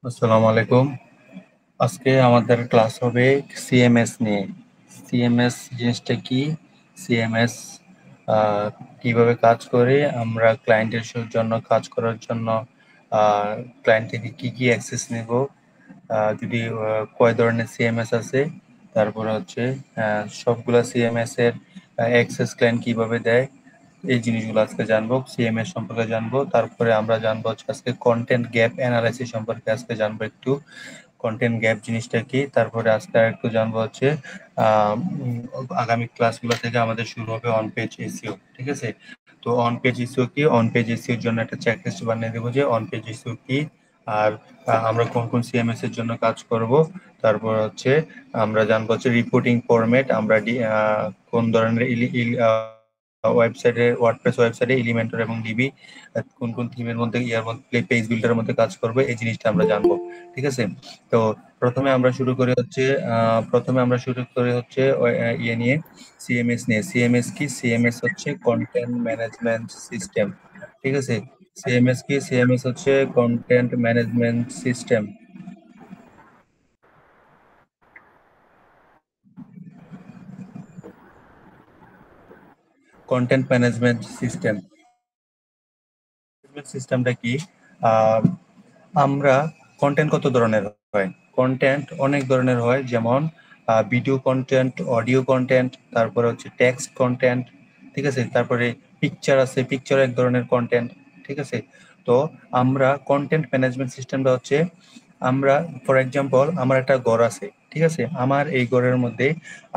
আসসালামু আলাইকুম। আজকে আমাদের ক্লাস হবে সিএমএস নিয়ে। সিএমএস জিনিসটা কি? সিএমএস কিভাবে কাজ করে, আমরা ক্লায়েন্টের জন্য কাজ করার জন্য ক্লায়েন্ট থেকে কি কি অ্যাক্সেস নেব, যদি কয় ধরনের সিএমএস আছে, তারপরে হচ্ছে সবগুলা সিএমএস এর অ্যাক্সেস ক্লায়েন্ট কিভাবে দেয়, এই জিনিসগুলো আজকে জানবো। সিএমএস সম্পর্কে জানবো, তারপরে আমরা জানবো হচ্ছে আজকে কন্টেন্ট গ্যাপ অ্যানালাইসিস সম্পর্কে আজকে জানবো একটু। কন্টেন্ট গ্যাপ জিনিসটা কি, তারপরে আজকে আর একটু জানবো হচ্ছে আগামী ক্লাসগুলো থেকে আমাদের শুরু হবে অন পেজ এসইও, ঠিক আছে? তো অন পেজ এসইও কি, অন পেজ এসইও এর জন্য একটা চেকলিস্ট বানিয়ে দেবো যে অন পেজ এসইও কি, আর আমরা কোন কোন সিএমএস এর জন্য কাজ করব। তারপর হচ্ছে আমরা জানবো হচ্ছে রিপোর্টিং ফরম্যাট, আমরা কোন ধরনের ওয়েবসাইটে, ওয়ার্ডপ্রেস ওয়েবসাইটে এলিমেন্টর এবং ডিবি কোন কোন থিমের মধ্যে, ইয়ার মধ্যে, পেজ বিল্ডারের মধ্যে কাজ করবে, এই জিনিসটা আমরা জানবো, ঠিক আছে? তো প্রথমে আমরা শুরু করি হচ্ছে ইয়ে নিয়ে, সিএমএস নিয়ে। সিএমএস কি? সিএমএস হচ্ছে কন্টেন্ট ম্যানেজমেন্ট সিস্টেম, ঠিক আছে? সিএমএস কি? সিএমএস হচ্ছে content management system. Content management system সিস্টেমটা কি? আহ, আমরা কন্টেন্ট কত ধরনের হয়? কন্টেন্ট অনেক ধরনের হয়, যেমন ভিডিও কন্টেন্ট, অডিও কন্টেন্ট, তারপরে হচ্ছে টেক্সট কন্টেন্ট, ঠিক আছে? তারপরে পিকচার আছে, পিকচার এক ধরনের কন্টেন্ট, ঠিক আছে? তো আমরা কন্টেন্ট ম্যানেজমেন্ট সিস্টেমটা হচ্ছে, আমরা ফর এক্সাম্পল আমার একটা ঘর আছে, ঠিক আছে? আমার এই ঘরের মধ্যে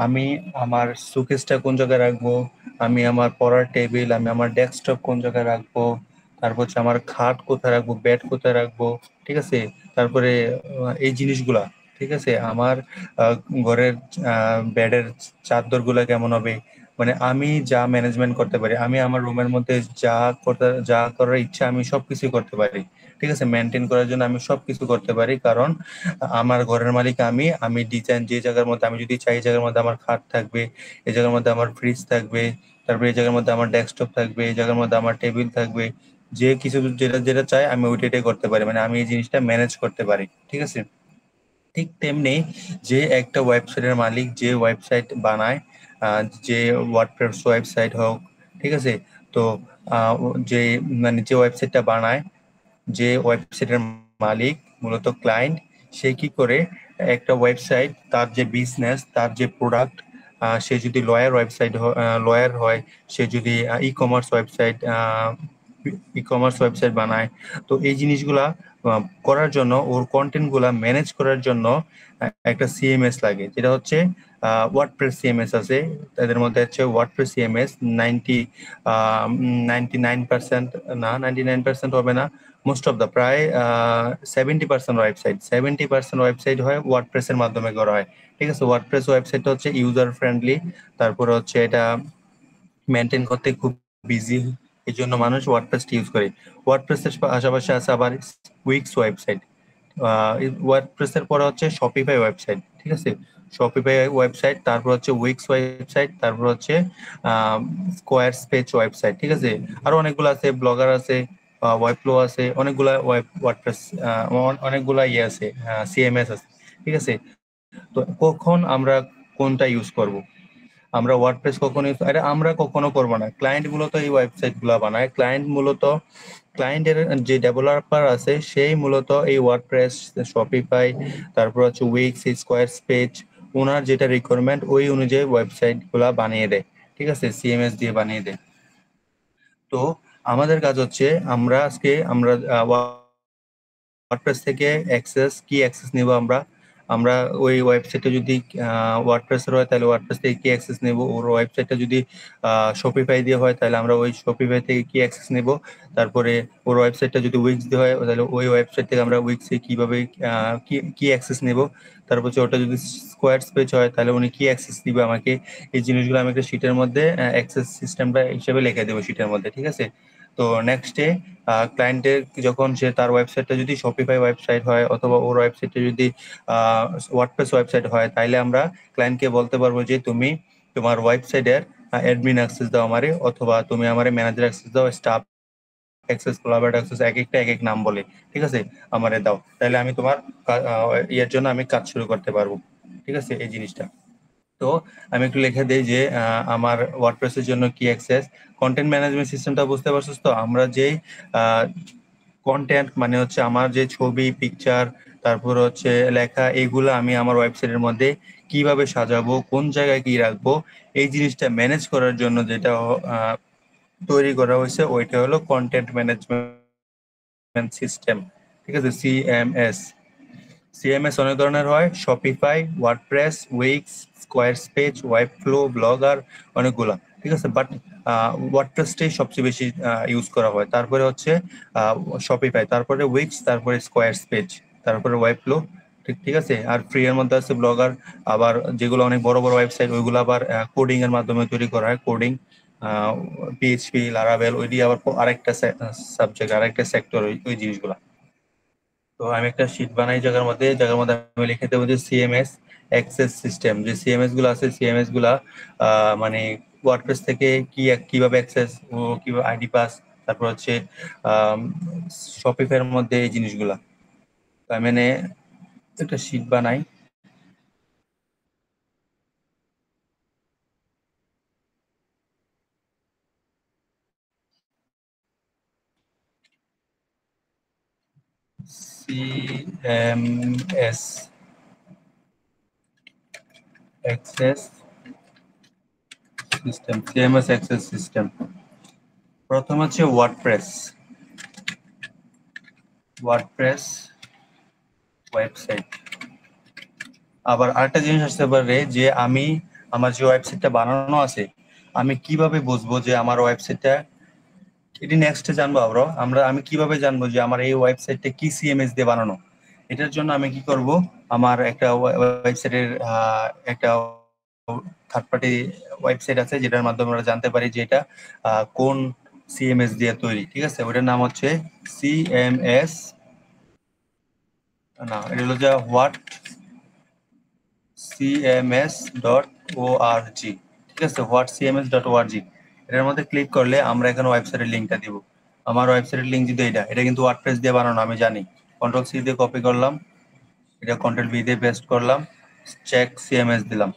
আমি আমার শোকেসটা কোন জায়গায় রাখবো, আমি আমার পড়ার টেবিল, আমি আমার ডেস্কটপ কোন জায়গায় রাখবো, তারপর হচ্ছে আমার খাট কোথায় রাখবো, বেড কোথায় রাখবো, ঠিক আছে? তারপরে এই জিনিসগুলা, ঠিক আছে? আমার আহ, ঘরের বেডের চাদর গুলা কেমন হবে, মানে আমি যা ম্যানেজমেন্ট করতে পারি, আমি আমার রুমের মধ্যে যা করার ইচ্ছা আমি সবকিছু করতে পারি, ঠিক আছে? মেনটেন করার জন্য আমি সবকিছু করতে পারি, কারণ আমার ঘরের মালিক আমি। আমি ডিজাইন যে জায়গার মধ্যে আমি যদি চাই, এই জায়গার মধ্যে আমার খাট থাকবে, এই জায়গার মধ্যে আমার ফ্রিজ থাকবে, তারপরে এই জায়গার মধ্যে আমার ডেস্কটপ থাকবে, এই জায়গার মধ্যে আমার টেবিল থাকবে, যে কিছু যেটা যেটা চাই আমি ওইটাই করতে পারি, মানে আমি এই জিনিসটা ম্যানেজ করতে পারি, ঠিক আছে? ঠিক তেমনি যে একটা ওয়েবসাইটের মালিক যে ওয়েবসাইট বানায়, যে ওয়ার্ডপ্রেস ওয়েবসাইট হোক, ঠিক আছে? তো যে মানে যে ওয়েবসাইটটা বানায়, যে ওয়েবসাইটের মালিক, মূলত ক্লায়েন্ট, সে কি করে একটা ওয়েবসাইট, তার যে বিজনেস, তার যে প্রোডাক্ট, সে যদি লয়ার হয়, সে যদি ই কমার্স ওয়েবসাইট বানায়, তো এই জিনিসগুলা করার জন্য, ওর কন্টেন্ট গুলা ম্যানেজ করার জন্য একটা সিএমএস লাগে, যেটা হচ্ছে ওয়ার্ডপ্রেস সিএমএস আছে। তাদের মধ্যে হচ্ছে ওয়ার্ডপ্রেস সিএমএস 99%, না 99% হবে না, মোস্ট অফ দা, প্রায় 70% ওয়েবসাইট হয় ওয়ার্ডপ্রেস এর মাধ্যমে করা হয়, ঠিক আছে? ওয়ার্ডপ্রেস ওয়েবসাইট হচ্ছে ইউজার ফ্রেন্ডলি, তারপরে হচ্ছে এটা মেনটেন করতে খুব বিজি, এই জন্য মানুষ ওয়ার্ডপ্রেস ইউজ করে। ওয়ার্ডপ্রেসের পাশাপাশি আছে আবার উইক্স ওয়েবসাইট। ওয়ার্ডপ্রেসের পরে হচ্ছে শপিফাই ওয়েবসাইট, ঠিক আছে? শপিফাই ওয়েবসাইট, তারপর হচ্ছে উইক্স ওয়েবসাইট, তারপর হচ্ছে স্কোয়ার স্পেস ওয়েবসাইট, ঠিক আছে? আরো অনেকগুলো আছে, ব্লগার আছে, ওয়েবফ্লো আছে, অনেকগুলা ওয়ার্ডপ্রেস, অনেকগুলা ইয়ে আছে, সিএমএস আছে, ঠিক আছে? তো কখন আমরা কোনটা ইউজ করব? আমরা ওয়ার্ডপ্রেস কখনো আরে আমরা কখনো করবো না, ক্লায়েন্ট মূলত এই ওয়েবসাইট গুলা বানায়। ক্লায়েন্টের যে ডেভেলপার আছে সেই মূলত এই ওয়ার্ডপ্রেস, শপিফাই, তারপর হচ্ছে উইক্স, স্কোয়ার পেজ, ওনার যেটা রিকোয়ারমেন্ট ওই অনুযায়ী ওয়েবসাইট গুলা বানিয়ে দেয়, ঠিক আছে? সিএমএস দিয়ে বানিয়ে দেয়। তো আমাদের কাজ হচ্ছে, আমরা ওয়ার্ডপ্রেস থেকে কি অ্যাক্সেস নিব আমরা? আমরা ওই ওয়েবসাইটে যদি ওয়ার্ডপ্রেসের হয় তাহলে ওয়ার্ডপ্রেস থেকে কি অ্যাক্সেস নেব, ওর ওয়েবসাইটটা যদি শপিফাই দিয়ে হয় তাহলে আমরা ওই শপিফাই থেকে কি অ্যাক্সেস নেব, তারপরে ওর ওয়েবসাইটটা যদি উইক্স দিয়ে হয় তাহলে ওই ওয়েবসাইট থেকে আমরা উইক্সে কিভাবে কি কি অ্যাক্সেস নেব, তারপর হচ্ছে ওটা যদি স্কোয়ার পেজ হয় তাহলে উনি কি অ্যাক্সেস দিবে আমাকে, এই জিনিসগুলো আমি একটা শিটের মধ্যে অ্যাক্সেস সিস্টেমটা হিসেবে লিখে দেবো শিটের মধ্যে, ঠিক আছে? তো নেক্সটে ক্লায়েন্টের যখন সে তার ওয়েবসাইটটা যদি শপিফাই ওয়েবসাইট হয় অথবা ওর ওয়েবসাইটটা যদি ওয়ার্ডপ্রেস ওয়েবসাইট হয়, তাইলে আমরা ক্লায়েন্টকে বলতে পারবো যে তুমি তোমার ওয়েবসাইটের অ্যাডমিন অ্যাক্সেস দাও আমারে, অথবা তুমি আমারে ম্যানেজার অ্যাক্সেস দাও, স্টাফ অ্যাক্সেস, কোলাবরেট অ্যাক্সেস, এক একটা এক এক নাম বলে। ঠিক আছে, আমারে দাও, তাহলে আমি তোমার ইয়ের জন্য আমি কাজ শুরু করতে পারবো। ঠিক আছে, এই জিনিসটা। তো আমি একটু লিখে দেই যে আমার ওয়ার্ডপ্রেসের জন্য কি অ্যাক্সেস। কন্টেন্ট ম্যানেজমেন্ট সিস্টেমটা বুঝতে পারছিস তো? আমরা যে কন্টেন্ট মানে হচ্ছে আমার যে ছবি, পিকচার, তারপর হচ্ছে লেখা, এগুলো আমি আমার ওয়েবসাইটের মধ্যে কিভাবে সাজাবো, কোন জায়গায় কি রাখবো, এই জিনিসটা ম্যানেজ করার জন্য যেটা তৈরি করা হয়েছে ওইটা হলো কন্টেন্ট ম্যানেজমেন্ট সিস্টেম। ঠিক আছে, সিএমএস। সিএমএস অনেক ধরনের হয়, Shopify, WordPress, Wix, square page, Webflow, Blogger, অনেকগুলা। ঠিক আছে, বাট ওয়ার্ডপ্রেসটাই সবচেয়ে বেশি ইউজ করা হয়। তারপরে হচ্ছে শপিফাই, তারপরে উইক্স, তারপরে স্কোয়ার পেজ, তারপরে ওয়েবফ্লো। ঠিক ঠিক আছে। আর ফ্রি এর মধ্যে আছে ব্লগার। আবার যেগুলো অনেক বড় বড় ওয়েবসাইট, ওইগুলো আবার কোডিং এর মাধ্যমে তৈরি করা হয়। কোডিং, পিএইচপি, লারাভেল, ওইটি আবার আরেকটা সাবজেক্ট, আরেকটা সেক্টর, ওই জিনিসগুলা। তো আমি একটা শীট বানাই জায়গার মধ্যে আমি লিখে দেবো যে সিএমএস অ্যাক্সেস সিস্টেম। যে সিএমএস গুলো আছে, সিএমএস গুলা মানে ওয়ার্ডপ্রেস থেকে কিভাবে অ্যাক্সেস ও কিভাবে আইডি পাস, তারপর হচ্ছে শপিফাই এর মধ্যে এই জিনিসগুলা। তো আমি মানে একটা শীট বানাই। CMS access system, CMS access system. প্রথম হচ্ছে ওয়ার্ডপ্রেস। WordPress website. আবার আরেকটা জিনিস আসতে পারে যে আমি আমার যে ওয়েবসাইটটা বানানো আছে, আমি কিভাবে বুঝবো যে আমার ওয়েবসাইটটা, এটি নেক্সটে জানবো আমি কিভাবে জানবো যে আমার এই ওয়েবসাইটটা কি সিএমএস দিয়ে বানানো। এটার জন্য আমি কি করব, আমার একটা ওয়েবসাইটের একটা থার্ড পার্টি ওয়েবসাইট আছে যেটার মাধ্যমে আমরা জানতে পারি যে এটা কোন সিএমএস দিয়ে তৈরি। ঠিক আছে, ওটার নাম হচ্ছে সিএমএস, না এটা হলো যে হোয়াট সিএমএস ডট ওআরজি। ঠিক আছে, হোয়াট সিএমএস ডট ওআরজি। এটার মধ্যে ক্লিক করলে আমরা এখানে ওয়েবসাইটের লিঙ্কটা দিব। আমার ওয়েবসাইটের লিঙ্ক যদি এটা কিন্তু ওয়ার্ডপ্রেস দিয়ে বানানো আমি জানি। কন্ট্রোল সি দিয়ে কপি করলাম, এটা কন্ট্রোল ভি দিয়ে পেস্ট করলাম, চেক সিএমএস দিলাম।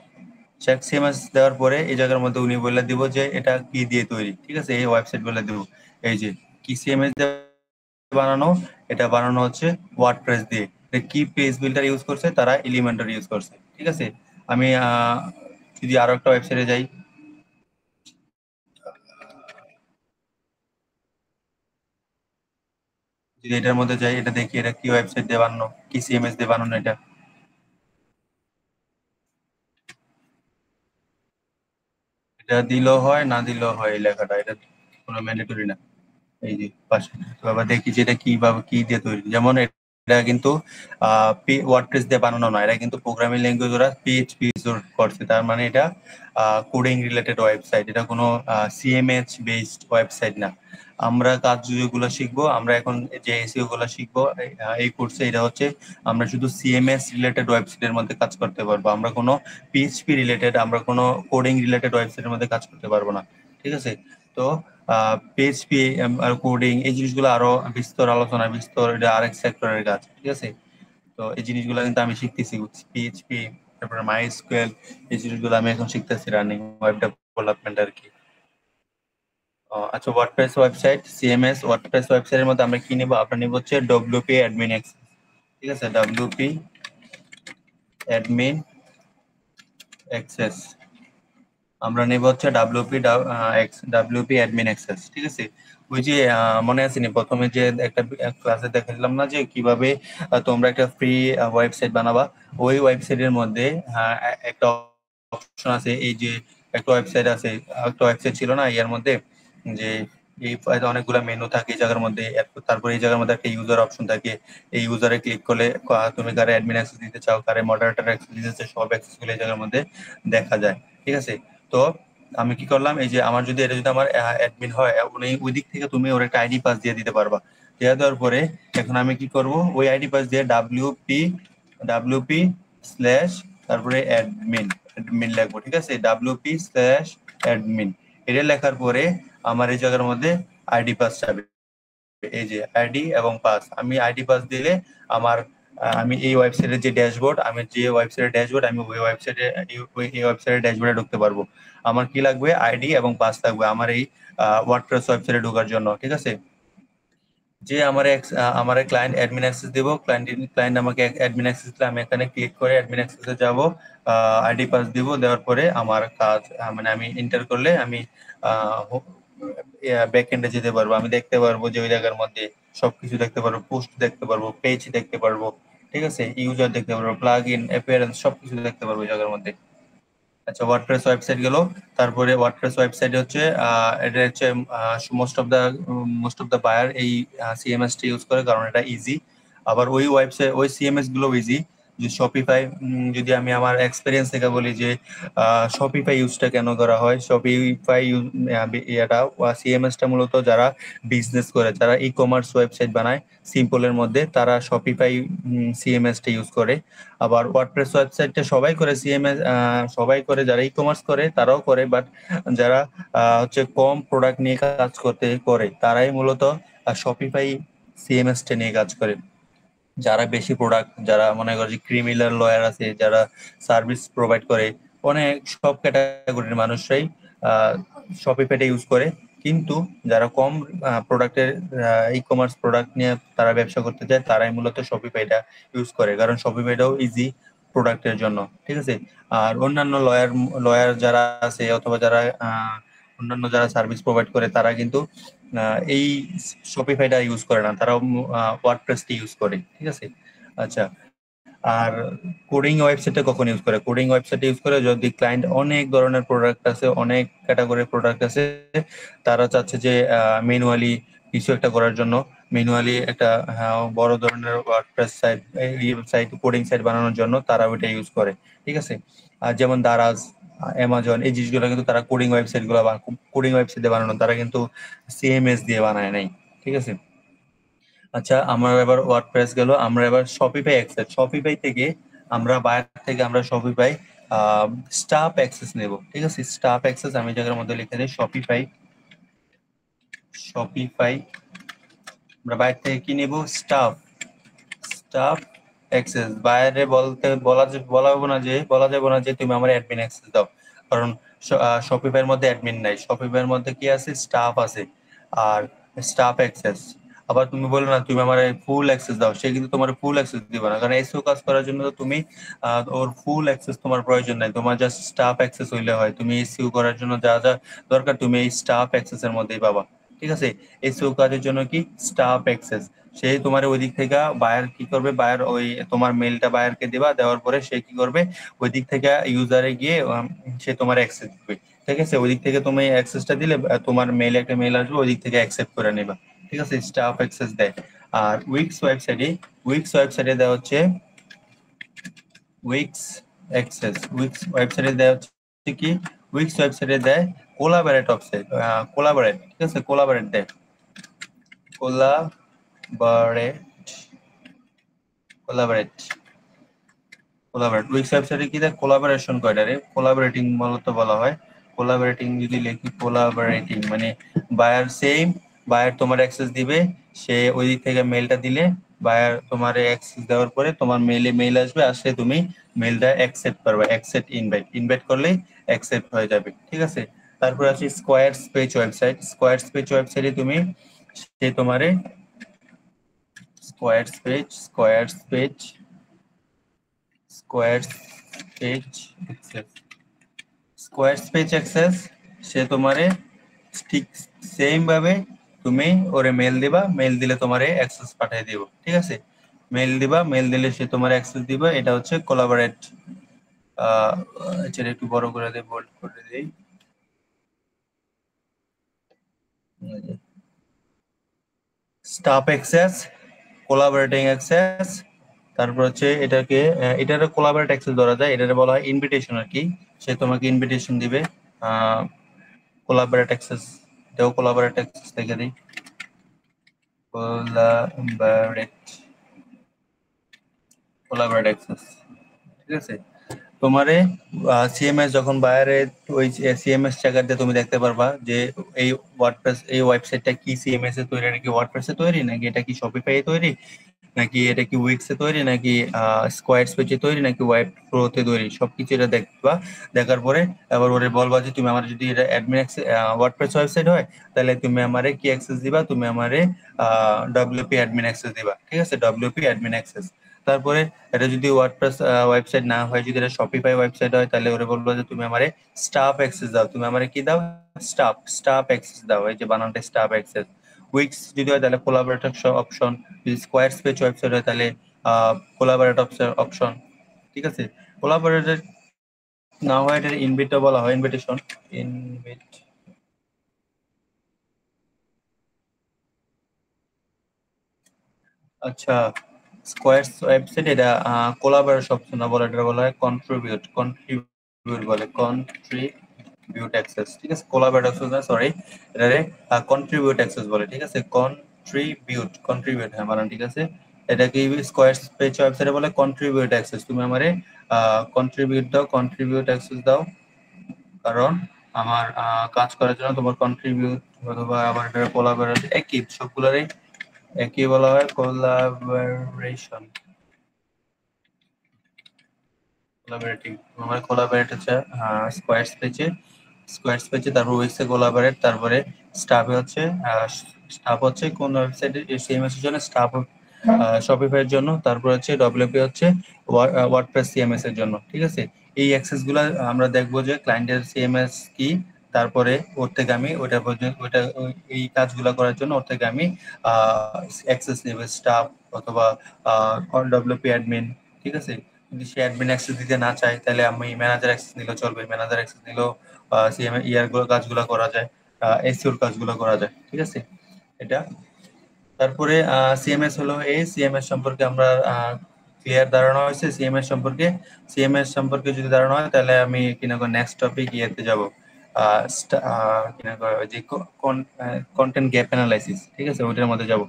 চেক সিএমএস দেওয়ার পরে এই জায়গার মধ্যে উনি বলে দিব যে এটা কি দিয়ে তৈরি। ঠিক আছে, এই ওয়েবসাইট বলে দিব এই যে কি সিএমএস দিয়ে বানানো। এটা বানানো হচ্ছে ওয়ার্ডপ্রেস দিয়ে। কি পেজ বিল্ডার ইউজ করছে, তারা এলিমেন্টর ইউজ করছে। ঠিক আছে, আমি যদি আরো একটা ওয়েবসাইটে যাই, যদি এটার মধ্যে যাই, এটা দেখি এটা কি ওয়েবসাইট দিয়ে বানানো, কি সিএমএস দিয়ে বানানো। এটা দিলেও হয়, না দিলেও হয়, এই লেখাটা এটা কোনো ম্যান্ডেটরি না। এই যে পাশে, তো আবার দেখি যে এটা কিভাবে কি দিয়ে তৈরি। যেমন এটা কিন্তু ওয়ার্ডপ্রেস দিয়ে বানানো না, এটা কিন্তু প্রোগ্রামিং ল্যাঙ্গুয়েজ ওরা পিএইচপি ইউজ করছে। তার মানে এটা কোডিং রিলেটেড ওয়েবসাইট, এটা কোনো সিএমএইচ বেসড ওয়েবসাইট না। আমরা কাজ যেগুলো শিখবো, আমরা এখন যে এসইও গুলো শিখবো এই কোর্সে, এটা হচ্ছে আমরা শুধু সিএমএস রিলেটেড ওয়েবসাইটের মধ্যে কাজ করতে পারবো। আমরা কোনো পিএইচপি রিলেটেড, আমরা কোনো কোডিং রিলেটেড ওয়েবসাইটের মধ্যে কাজ করতে পারবো না। ঠিক আছে, তো পিএইচপি আর কোডিং এই জিনিসগুলো আরো বিস্তর আলোচনা, বিস্তর এটা আরেক সেক্টরের কাজ। ঠিক আছে, তো এই জিনিসগুলো কিন্তু আমি শিখতেছি। পিএইচপি, তারপরে মাইস্কুয়েল, এই জিনিসগুলো আমি এখন শিখতেছি, রানিং ওয়েব ডেভেলপমেন্ট আর কি। আচ্ছা, ওয়ার্ডপ্রেস ওয়েবসাইট, সিএমএস ওয়ার্ডপ্রেস ওয়েবসাইটের মধ্যে আমরা কি নিব, আমরা নিব হচ্ছে ডব্লিউপি অ্যাডমিন অ্যাক্সেস। ঠিক আছে, ডব্লিউপি অ্যাডমিন অ্যাক্সেস। আমরা নেব হচ্ছে ডাব্লিউপি অ্যাডমিন অ্যাক্সেস। ঠিক আছে, ওই যে মনে আছে নি প্রথমে যে একটা ক্লাসে দেখালাম না যে কিভাবে তোমরা একটা ফ্রি ওয়েবসাইট বানাবা। ওই ওয়েবসাইটের মধ্যে একটা অপশন আছে, এই যে একটা ওয়েবসাইট আছে, একটা ওয়েবসাইট ছিল না এর মধ্যে, যে এই অনেকগুলো মেনু থাকে এই জায়গার মধ্যে। তারপরে এই জায়গার মধ্যে একটা ইউজার অপশন থাকে। এই ইউজারে ক্লিক করলে তুমি কারে অ্যাডমিন অ্যাক্সেস দিতে চাও, কারে মডারেটর অ্যাক্সেস দিতে চাও, সব অ্যাক্সেস গুলো এই জায়গার মধ্যে দেখা যায়। ঠিক আছে, তো আমি কি করলাম, এই যে আমার যদি এটা যদি আমার অ্যাডমিন হয়, উনি ওই দিক থেকে তুমি ওর একটা আইডি পাস দিয়ে দিতে পারবা। দিয়ে দেওয়ার পরে এখন আমি কি করব, ওই আইডি পাস দিয়ে ডাব্লিউপি স্ল্যাশ তারপরে অ্যাডমিন, অ্যাডমিন লিখবো। ঠিক আছে, ডাব্লিউপি স্ল্যাশ অ্যাডমিন, এটা লেখার পরে আমার এই জায়গার মধ্যে আইডি পাস যাবে। এই যে আইডি এবং পাস, আমি আইডি পাস দিলে আমার আমি এই ওয়েবসাইটের যে ড্যাশবোর্ড, আমি যে ওয়েবসাইটের ড্যাশবোর্ড, আমি ওই ওয়েবসাইটে এই ওয়েবসাইটের ড্যাশবোর্ডে ঢুকতে পারবো। আমার কি লাগবে? আইডি এবং পাস লাগবে আমার এই ওয়ার্ডপ্রেস ওয়েবসাইটে ঢোকার জন্য, ঠিক আছে? যে আমার ক্লায়েন্ট অ্যাডমিন অ্যাক্সেস দেবো, ক্লায়েন্ট আমাকে অ্যাডমিন অ্যাক্সেস দিলে আমি এখানে ক্লিক করে অ্যাডমিন অ্যাক্সেসে যাব, আইডি পাস দিব, দেওয়ার পরে আমার কাজ মানে আমি এন্টার করলে আমি ব্যাক এন্ডে যেতে পারবো, আমি দেখতে পারবো যে ওই জায়গার মধ্যে সবকিছু দেখতে পারবো, পোস্ট দেখতে পারবো, পেজ দেখতে পারবো, ঠিক আছে, ইউজার দেখতে পারবো, প্লাগ ইন অ্যাপিয়ারেন্স সবকিছু দেখতে পারবো ওই জায়গার মধ্যে। আচ্ছা, ওয়ার্ডপ্রেস ওয়েবসাইট গেল। তারপরে ওয়ার্ডপ্রেস ওয়েবসাইট হচ্ছে এটা হচ্ছে মোস্ট অফ দা বায়ার এই সিএমএস টা ইউজ করে, কারণ এটা ইজি। আবার ওই ওয়েবসাইট ওই সিএমএস গুলো ইজি। যে শপিফাই, যদি আমি আমার এক্সপিরিয়েন্স থেকে বলি যে শপিফাই ইউজটা কেন করা হয়, শপিফাই এটা সিএমএস টা মূলত যারা বিজনেস করে, যারা ই কমার্স ওয়েবসাইট বানায় সিম্পলের মধ্যে, তারা শপিফাই সিএমএস টা ইউজ করে। আবার ওয়ার্ডপ্রেস ওয়েবসাইটটা সবাই করে, সিএমএস সবাই করে, যারা ই কমার্স করে তারাও করে, বাট যারা হচ্ছে কম প্রোডাক্ট নিয়ে কাজ করতে করে তারাই মূলত শপিফাই সিএমএস টা নিয়ে কাজ করে। যারা বেশি প্রোডাক্ট, যারা মনে করো যে ক্রিমিনাল লয়ার আছে, যারা সার্ভিস প্রোভাইড করে, অনেক সব ক্যাটাগরির মানুষরাই শপিফাইটা ইউজ করে। কিন্তু যারা কম প্রোডাক্টের ই কমার্স প্রোডাক্ট নিয়ে তারা ব্যবসা করতে চায়, তারাই মূলত শপিফাইটা ইউজ করে, কারণ শপিফাইটাও ইজি প্রোডাক্টের জন্য, ঠিক আছে? আর অন্যান্য লয়ার যারা আছে, অথবা যারা অন্যান্য যারা সার্ভিস প্রোভাইড করে, তারা কিন্তু এই শপিফাইটা ইউজ করে না, তারা ওয়ার্ডপ্রেসটা ইউজ করে, ঠিক আছে? আচ্ছা, আর কোডিং ওয়েবসাইটে কখন ইউজ করে? কোডিং ওয়েবসাইটে ইউজ করে যদি ক্লায়েন্ট অনেক ধরনের প্রোডাক্ট আছে, অনেক ক্যাটাগরির প্রোডাক্ট আছে, তারা চাচ্ছে যে ম্যানুয়ালি কিছু একটা করার জন্য, ম্যানুয়ালি একটা বড় ধরনের ওয়ার্ডপ্রেস সাইট কোডিং সাইট বানানোর জন্য তারা ওইটা ইউজ করে, ঠিক আছে? আর যেমন দারাজ, অ্যামাজন, এই জিনিসগুলো কিন্তু তারা কোডিং ওয়েবসাইট বানানো, তারা কিন্তু সিএমএস দিয়ে বানায় নাই, ঠিক আছে? আচ্ছা, আমরা এবার ওয়ার্ডপ্রেস গেল, আমরা এবার শপিফাই অ্যাক্সেস, শপিফাই থেকে আমরা বাইরে থেকে আমরা শপিফাই স্টাফ অ্যাক্সেস নেব, ঠিক আছে? স্টাফ অ্যাক্সেস আমি জায়গার মধ্যে লিখে দিই শপিফাই। শপিফাই আমরা বাইরে থেকে কি নেব? Staff access. বাইরে বলা যাবে না যে তুমি আমার অ্যাডমিন অ্যাক্সেস দাও, কারণ শপিফাইয়ের মধ্যে অ্যাডমিন নাই, শপিফাইয়ের মধ্যে কি আছে? স্টাফ আছে। আর স্টাফ অ্যাক্সেস, আবার তুমি বলো না তুমি আমার ফুল অ্যাক্সেস দাও, সে কিন্তু তোমার ফুল অ্যাক্সেস দিবে না, কারণ এসইও কাজ করার জন্য তো তুমি ওর ফুল অ্যাক্সেস তোমার প্রয়োজন নাই, তোমার জাস্ট স্টাফ অ্যাক্সেস হইলে হয়। তুমি এসইও করার জন্য যা যা দরকার তুমি এই স্টাফ অ্যাক্সেস এর মধ্যেই পাবা, ঠিক আছে? এসইও কাজের জন্য কি স্টাফ অ্যাক্সেস, সেই তোমার ওই দিক থেকে বায়ার কি করবে, বায়ার ওই তোমার মেলটা বায়ারকে দিবা, দেওয়ার পরে সে কি করবে, ওই দিক থেকে ইউজারে গিয়ে সে তোমার অ্যাক্সেস দিবে, ঠিক আছে? ওই দিক থেকে তুমি অ্যাক্সেসটা দিলে তোমার মেইলে একটা মেল আসবে, ওই দিক থেকে অ্যাকসেপ্ট করে নেবা, ঠিক আছে? স্টাফ অ্যাক্সেস দেয়। আর উইক্স ওয়েবসাইটে দেওয়া হচ্ছে উইক্স উইক্স ওয়েবসাইটে দেওয়া হচ্ছে কি, উইক্স ওয়েবসাইটে দেয় কোলাবরেট ওয়েবসাইট, কোলাবরেট, ঠিক আছে? কোলাবরেট দেয়, কোলাবরেট কোলাবরেট কোলাবরেট উইক্স ওয়েবসাইটে কি দেয়? কোলাবোরেশন করে, কোলাবোরেটিং মূলত বলা হয়। কোলাবোরেটিং যদি লিখি, কোলাবোরেটিং মানে বায়ার তোমার অ্যাক্সেস দিবে, সে ওই দিক থেকে মেলটা দিলে বায়ার তোমার অ্যাক্সেস দেওয়ার পরে তোমার মেল আসবে, আসলে তুমি মেলটা অ্যাকসেপ্ট করবে, ইনভাইট করলেই অ্যাকসেপ্ট হয়ে যাবে, ঠিক আছে? তারপর আছে স্কোয়ার স্পেস ওয়েবসাইটে তুমি সে তোমারে square page access square page access, সে তোমারে ঠিক সেম ভাবে তুমি ওরে মেল দিবা, মেল দিলে তোমারে অ্যাক্সেস পাঠিয়ে দিব, ঠিক আছে? মেল দিলে সে তোমার অ্যাক্সেস দিবে। এটা হচ্ছে কোলাবোরেট। এটা একটু বড় করে দেই, বোল্ড করে দেই। স্টাফ অ্যাক্সেস, কোলাবোরেটিং অ্যাক্সেস, তারপর হচ্ছে এটারে কোলাবোরেট অ্যাক্সেস ধরা যায়, এটারে বলা হয় ইনভিটেশন আর কি। সে তোমাকে ইনভিটেশন দিবে। কোলাবোরেট অ্যাক্সেস, এটাও কোলাবোরেট অ্যাক্সেস লিখে দিই, কোলাবোরেট অ্যাক্সেস, ঠিক আছে? তোমারে সিএমএস যখন বাইরে ওই সিএমএস চেকার দিয়ে তুমি দেখতে পারবা যে এই ওয়ার্ডপ্রেস এই ওয়েবসাইটটা কি সিএমএস এ তৈরি নাকি ওয়ার্ডপ্রেস এ তৈরি নাকি এটা কি শপিফাই এ তৈরি নাকি এটা কি উইক্স এ তৈরি নাকি স্কোয়ার স্পেচে তৈরি নাকি ওয়েব প্রোতে তৈরি সবকিছু এটা দেখবা। দেখার পরে এবার ওরে বলবা যে তুমি আমার যদি এটা অ্যাডমিন ওয়ার্ডপ্রেস ওয়েবসাইট হয় তাহলে তুমি আমারে কি অ্যাক্সেস দিবা, তুমি আমারে ডব্লিউপি অ্যাডমিন অ্যাক্সেস দিবা, ঠিক আছে, ডব্লিউপি অ্যাডমিন অ্যাক্সেস। তারপরে এটা যদি ওয়ার্ডপ্রেস ওয়েবসাইট না হয়, যদি এটা শপিফাই ওয়েবসাইট হয় তাহলে ওরে বলবো যে তুমি আমারে স্টাফ অ্যাক্সেস দাও, তুমি আমারে কি দাও, স্টাফ স্টাফ অ্যাক্সেস দাও, এই যে বানানটা স্টাফ অ্যাক্সেস। উইক্স যদি হয় তাহলে কোলাবোরেটর অপশন, যদি স্কোয়ার স্পেস ওয়েবসাইট হয় তাহলে কোলাবোরেট অপশন, ঠিক আছে। কোলাবোরেটর না হয় এটা ইনভিটও বলা হয়, ইনভিটেশন, ইনভিট। আচ্ছা, স্কোয়ার ওয়েবসাইট এটা কোলাবোরেট অপশন না বলে, এটা বলা হয় কন্ট্রিবিউট, কন্ট্রিবিউট বলে, কন্ট্রিবিউট অ্যাক্সেস, ঠিক আছে। কোলাবোরেট অ্যাক্সেস না, সরি, এটারে কন্ট্রিবিউট অ্যাক্সেস বলে, ঠিক আছে। কন্ট্রিবিউট, কন্ট্রিবিউট, হ্যাঁ বানান ঠিক আছে। এটা কি স্কোয়ার পেজ ওয়েবসাইটে বলে কন্ট্রিবিউট অ্যাক্সেস, তুমি আমারে কন্ট্রিবিউট দাও, কন্ট্রিবিউট অ্যাক্সেস দাও, কারণ আমার কাজ করার জন্য তোমার কন্ট্রিবিউট অথবা আবার এটা কোলাবোরেট একই, সবগুলোরই একই বলা হয়, কোলাবোরেশন, কোলাবোরেটিং। আমার কোলাবোরেট হচ্ছে স্কোয়ার স্পেচে, স্কোয়ার স্পেচে, তারপর উইক্সে কোলাবোরেট, তারপরে স্টাফে হচ্ছে স্টাফ হচ্ছে কোন ওয়েবসাইটে সিএমএস এর জন্য, স্টাফ শপিফাই এর জন্য, তারপর হচ্ছে ডব্লিউপি হচ্ছে ওয়ার্ডপ্রেস সিএমএস এর জন্য, ঠিক আছে। এই অ্যাক্সেস গুলা আমরা দেখবো যে ক্লায়েন্টের সিএমএস কি, তারপরে ওর থেকে আমি ওইটা পর্যন্ত ওইটা এই কাজগুলো করার জন্য ওর থেকে আমি অ্যাক্সেস নেব, স্টাফ অথবা ডব্লিউপি অ্যাডমিন, ঠিক আছে। যদি সে অ্যাডমিন অ্যাক্সেস দিতে না চায় তাহলে আমি ম্যানেজার অ্যাক্সেস নিলেও চলবে, ম্যানেজার অ্যাক্সেস নিলেও সিএম ইয়ার গুলো কাজগুলো করা যায়, এসইওর কাজগুলো করা যায়, ঠিক আছে। এটা তারপরে সিএমএস হলো এই সিএমএস সম্পর্কে আমরা ক্লিয়ার ধারণা হয়েছে। সিএমএস সম্পর্কে, সিএমএস সম্পর্কে যদি ধারণা হয় তাহলে আমি কিনা নেক্সট টপিক ইয়েতে যাব, কিনা যে কন্টেন্ট গ্যাপ অ্যানালাইসিস, ঠিক আছে, ওইটার মধ্যে যাব।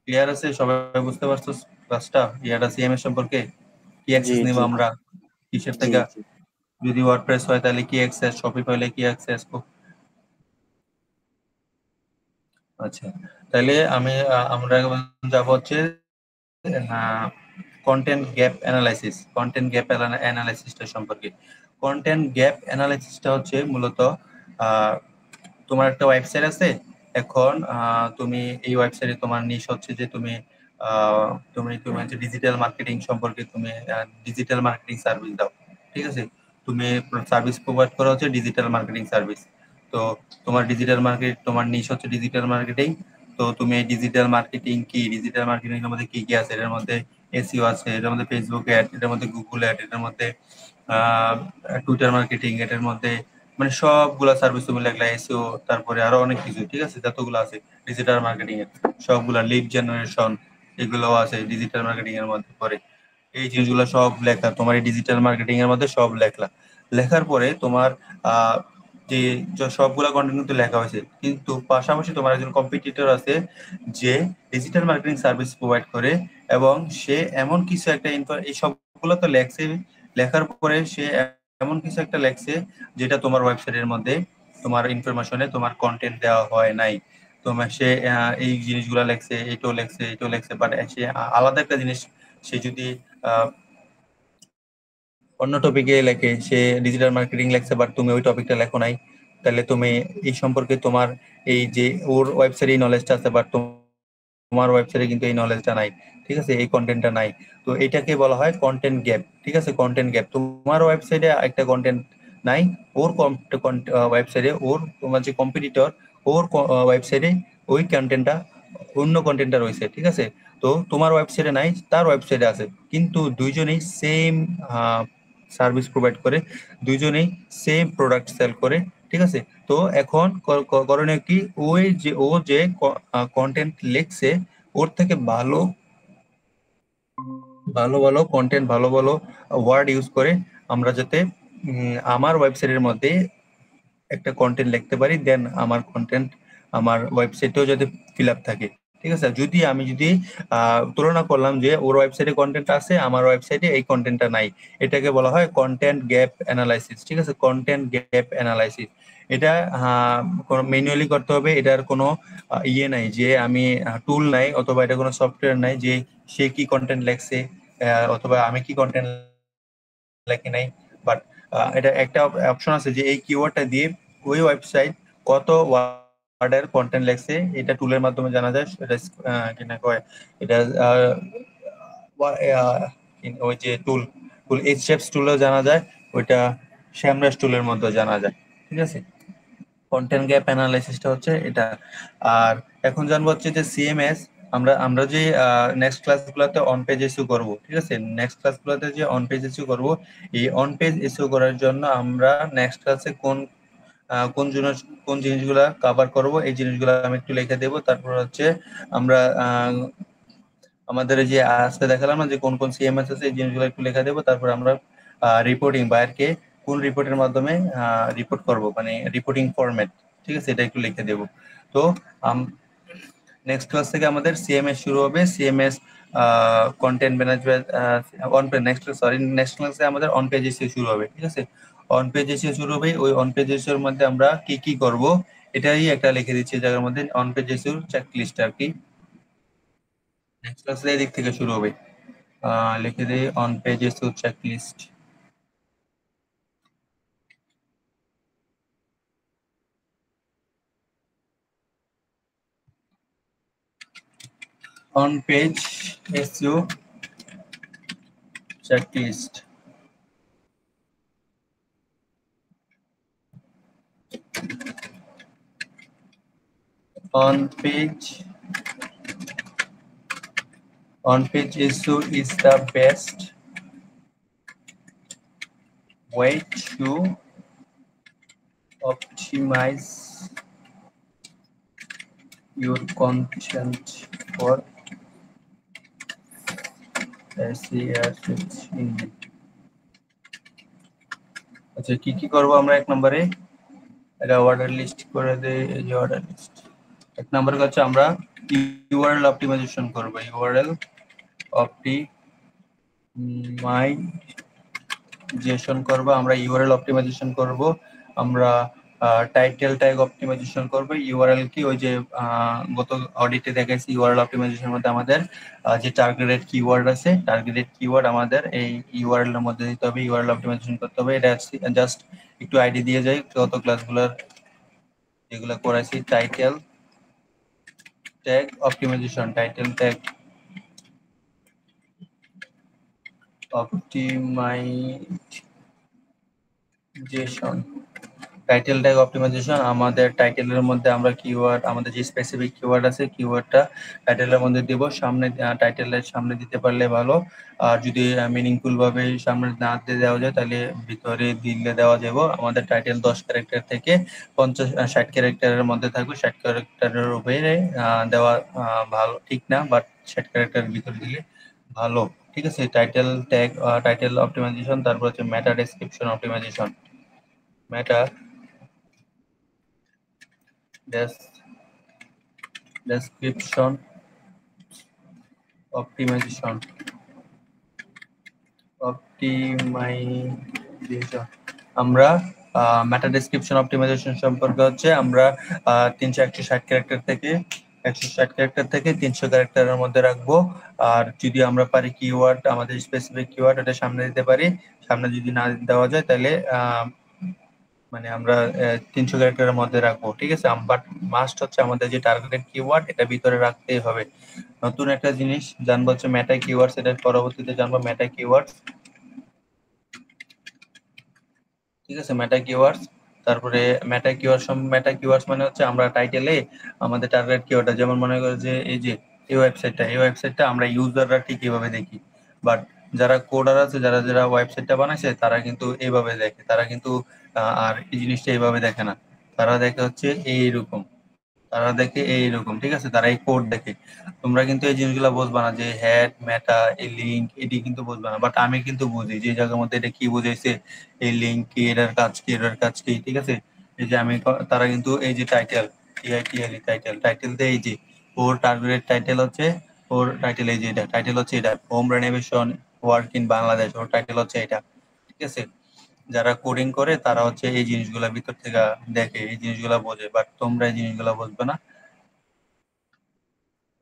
ক্লিয়ার আছে, সবাই বুঝতে পারছো ক্লাসটা, ইয়াটা সিএমএস সম্পর্কে, কি জি অ্যাক্সেস নিব জি আমরা, কিসের জি থেকে, জি যদি ওয়ার্ডপ্রেস হয় তাহলে কি অ্যাক্সেস, শপিফাই হলে কি অ্যাক্সেস। আচ্ছা, তাহলে আমরা যাব হচ্ছে content gap analysis, content gap অ্যানালাইসিসটা সম্পর্কে। কন্টেন্ট গ্যাপ অ্যানালাইসিসটা হচ্ছে মূলত আহ, তোমার একটা ওয়েবসাইট আছে, এখন তুমি এই ওয়েবসাইটে তোমার নিশ হচ্ছে যে তুমি তুমি তুমি হচ্ছে ডিজিটাল মার্কেটিং সম্পর্কে, তুমি ডিজিটাল মার্কেটিং সার্ভিস দাও, ঠিক আছে। তুমি সার্ভিস প্রোভাইড করা হচ্ছে ডিজিটাল মার্কেটিং সার্ভিস। তো তোমার ডিজিটাল মার্কেট, তোমার নিশ হচ্ছে ডিজিটাল মার্কেটিং। তো তুমি ডিজিটাল মার্কেটিং কি, ডিজিটাল মার্কেটিং এর মধ্যে কি কি আছে, এটার মধ্যে এসইও আছে, এটার মধ্যে ফেসবুক অ্যাড, এটার মধ্যে গুগল অ্যাড, এটার মধ্যে টুইটার মার্কেটিং, এটার মধ্যে মানে সবগুলা সার্ভিস তুমি লাগলা, এসইও, তারপরে আরো অনেক কিছু, ঠিক আছে, যতগুলো আছে ডিজিটাল মার্কেটিং এর সবগুলা, লিড জেনারেশন, এগুলো আছে ডিজিটাল মার্কেটিং এর মধ্যে পড়ে। এই জিনিসগুলো সব লেখা তোমার এই ডিজিটাল মার্কেটিং এর মধ্যে সব লেখলা। লেখার পরে তোমার আহ যে সবগুলা কন্টেন্ট কিন্তু লেখা হয়েছে, কিন্তু পাশাপাশি তোমার একজন কম্পিটিটর আছে যে ডিজিটাল মার্কেটিং সার্ভিস প্রোভাইড করে, এবং সে এমন কিছু একটা এই সবগুলো তো লেখছে, লেখার পরে সে এমন কিছু একটা লেখছে যেটা তোমার ওয়েবসাইটের মধ্যে তোমার ইনফরমেশনে তোমার কন্টেন্ট দেওয়া হয় নাই। তোমার সে এই জিনিসগুলো লেখছে, এইটাও লেখছে, এইটাও লেখছে, বাট সে আলাদা একটা জিনিস সে যদি আহ, অন্য টপিকে লেখে, সে ডিজিটাল মার্কেটিং লেখছে বাট তুমি ওই টপিকটা লেখো নাই, তাহলে তুমি এই সম্পর্কে তোমার এই যে ওর ওয়েবসাইটে এই নলেজটা আছে বাট তোমার ওয়েবসাইটে কিন্তু এই নলেজটা নাই, ঠিক আছে, এই কন্টেন্টটা নাই। তো এটাকে বলা হয় কন্টেন্ট গ্যাপ, ঠিক আছে, কন্টেন্ট গ্যাপ। তোমার ওয়েবসাইটে একটা কন্টেন্ট নাই, ওর ওয়েবসাইটে, ওর তোমার যে কম্পিটিটর, ওর ওয়েবসাইটে ওই কন্টেন্টটা, অন্য কন্টেন্টটা রয়েছে, ঠিক আছে। তো তোমার ওয়েবসাইটে নাই, তার ওয়েবসাইটে আছে, কিন্তু দুইজনেই সেম সার্ভিস প্রোভাইড করে, দুইজনেই সেম প্রোডাক্ট সেল করে, ঠিক আছে। তো এখন করণীয় কি, ওই যে ও যে কন্টেন্ট লিখছে ওর থেকে ভালো ভালো ভালো কন্টেন্ট, ভালো ভালো ওয়ার্ড ইউজ করে আমরা যাতে আমার ওয়েবসাইটের মধ্যে একটা কন্টেন্ট লিখতে পারি, দেন আমার কন্টেন্ট আমার ওয়েবসাইটেও যাতে ফিল আপ থাকে, ঠিক আছে। আমি যদি তুলনা করলাম যে ওর ওয়েবসাইটে কন্টেন্ট আছে, আমার ওয়েবসাইটে এই কন্টেন্টটা নাই, এটাকে বলা হয় কন্টেন্ট গ্যাপ অ্যানালাইসিস। ঠিক আছে, কন্টেন্ট গ্যাপ অ্যানালাইসিস। এটা ম্যানুয়ালি করতে হবে, এটার কোনো ইয়ে নাই যে আমি টুল নাই অথবা এটা কোনো সফটওয়্যার নাই যে সে কি কন্টেন্ট লেখছে অথবা আমি কি কন্টেন্ট লেখি নাই। বাট এটা একটা অপশন আছে যে এই কিওয়ার্ডটা দিয়ে ওই ওয়েবসাইট কত ওয়ার্ডের কন্টেন্ট লেখছে, এটা টুলের মাধ্যমে জানা যায়। এটা কি না কয়, এটা ওই যে টুল টুল এইচএফ টুলও জানা যায়, ওইটা শ্যামরাজ টুলের মধ্যে জানা যায়। ঠিক আছে, কন্টেন্ট গ্যাপ অ্যানালাইসিসটা হচ্ছে এটা। আর এখন জানবো হচ্ছে যে সিএমএস। আমরা আমরা যে নেক্সট ক্লাসগুলোতে অন পেজ এসইও করব, ঠিক আছে, নেক্সট ক্লাসগুলোতে যে অন পেজ এসইও করব, এই অন পেজ এসইও করার জন্য আমরা নেক্সট ক্লাসে কোন জিনিসগুলা কভার করব, এই জিনিসগুলো আমি একটু লিখে দেবো। তারপর হচ্ছে আমরা আমাদের এই যে আজকে দেখালাম না যে কোন কোন সিএমএস আছে, এই জিনিসগুলো একটু লেখা দেবো। তারপর আমরা রিপোর্টিং বায়ারকে কোন রিপোর্টের মাধ্যমে রিপোর্ট করব, মানে রিপোর্টিং ফরম্যাট, ঠিক আছে, এটা একটু লিখে দেবো। তো নেক্সট ক্লাস থেকে আমাদের সিএমএস শুরু হবে। CMS content management on page, next ক্লাসে আমাদের অন পেজ এসিও শুরু হবে। ঠিক আছে, অন পেজ এসিও শুরু হবে। ওই অন পেজ এসিওর মধ্যে আমরা কি কি করব এটাই একটা লিখে দিচ্ছি এই জায়গার মধ্যে, অন পেজ এসিওর চেকলিস্ট আর কি। নেক্সট ক্লাসে এই দিক থেকে শুরু হবে। লিখে দিই on page SEO checklist. On page SEO checklist. on page on page SEO is the best way to optimize your content for SEO search engine। আচ্ছা, কি কি করব আমরা এক নম্বরে? এটা অর্ডার লিস্ট করে দেই, এই যে অর্ডার লিস্ট। এক নম্বরে হচ্ছে আমরা ইউআরএল অপটিমাইজেশন করব। ইউআরএল অপটিমাইজেশন করব, আমরা ইউআরএল অপটিমাইজেশন করব। আমরা টাইটেল ট্যাগ অপটিমাইজেশন করব। ইউআরএল কি, ওই যে গত অডিটে দেখাইছি, ইউআরএল অপটিমাইজেশনের মধ্যে আমাদের যে টার্গেটেড কিওয়ার্ড আছে, টার্গেটেড কিওয়ার্ড আমাদের এই ইউআরএল এর মধ্যে দিতে হবে, ইউআরএল অপটিমাইজেশন করতে হবে। এটা জাস্ট একটু আইডি দিয়ে যাই গত ক্লাসগুলোর যেগুলো করাইছি। Title tag optimization, title tag optimization, title tag optimization. আমাদের টাইটেলের মধ্যে আমরা কিওয়ার্ড, আমাদের যে স্পেসিফিক কিওয়ার্ড আছে, কিওয়ার্ডটা টাইটেলের মধ্যে দেব। সামনে টাইটেলের সামনে দিতে পারলে ভালো। আর যদি মিনিংফুল ভাবে সামনে না দিয়ে দেওয়া যায় তাহলে ভিতরে দিলে দেওয়া যাবে। আমাদের টাইটেল 10 ক্যারেক্টার থেকে 50-60 ক্যারেক্টারের মধ্যে থাকবে। 60 ক্যারেক্টারের উপরে দেওয়া ভালো ঠিক না, বাট 60 ক্যারেক্টারের ভিতরে দিলে ভালো। ঠিক আছে, টাইটেল ট্যাগ, টাইটেল অপটিমাইজেশন। তারপর হচ্ছে meta description optimisation, meta description optimization, optimization. আমরা মেটা ডেসক্রিপশন অপটিমাইজেশন সম্পর্কে হচ্ছে আমরা 160 ক্যারেক্টার থেকে 300 ক্যারেক্টারের মধ্যে রাখবো। আর যদি আমরা পারি কিওয়ার্ড, আমাদের স্পেসিফিক কিওয়ার্ড এটা সামনে দিতে পারি। সামনে যদি না দেওয়া যায় তাহলে মানে আমরা 300 ক্যারেক্টারের মধ্যে রাখবো। ঠিক আছে, বাট মাস্ট হচ্ছে আমাদের যে টার্গেটেড কিওয়ার্ড এটা ভিতরে রাখতেই হবে। নতুন একটা জিনিস জানবো হচ্ছে মেটা কিওয়ার্ডস, এটা পরবর্তীতে জানবো মেটা কিওয়ার্ডস। ঠিক আছে, মেটা কিওয়ার্ডস। তারপরে মেটা কিওয়ার্ডস মানে হচ্ছে আমরা টাইটেলে আমাদের টার্গেট কিওয়ার্ডটা, যেমন মনে করো যে এই ওয়েবসাইটটা আমরা ইউজাররা ঠিক এইভাবে দেখি, বাট যারা কোডার আছে, যারা যারা ওয়েবসাইটটা বানাইছে তারা কিন্তু এইভাবে দেখে, তারা কিন্তু আর এই জিনিসটা এইভাবে দেখে না। তারা দেখে হচ্ছে এইরকম, তারা দেখে এইরকম। ঠিক আছে, তারা এই কোড দেখে। তোমরা কিন্তু এই জিনিসগুলো বুঝবা না যে হেড মেটা এই লিঙ্ক এটি কিন্তু বুঝবা না, বাট আমি কিন্তু বুঝি যে জায়গার মধ্যে এটা কি বুঝাইছে, এই লিঙ্ক কি, এটার কাজ কি, এটার কাজ কি। ঠিক আছে, এই যে তারা কিন্তু এই যে টাইটেল, টাইটেল টাইটেল দিয়ে এই যে ওর টার্গেট টাইটেল হচ্ছে, ওর টাইটেল এই যে এটা, টাইটেল হচ্ছে এটা, home renovation work in Bangladesh, or title হচ্ছে এটা। ঠিক আছে, যারা কোডিং করে তারা হচ্ছে এই জিনিসগুলা ভিতর থেকে দেখে, এই জিনিসগুলা বোঝে, বাট তোমরা এই জিনিসগুলা বুঝবে না।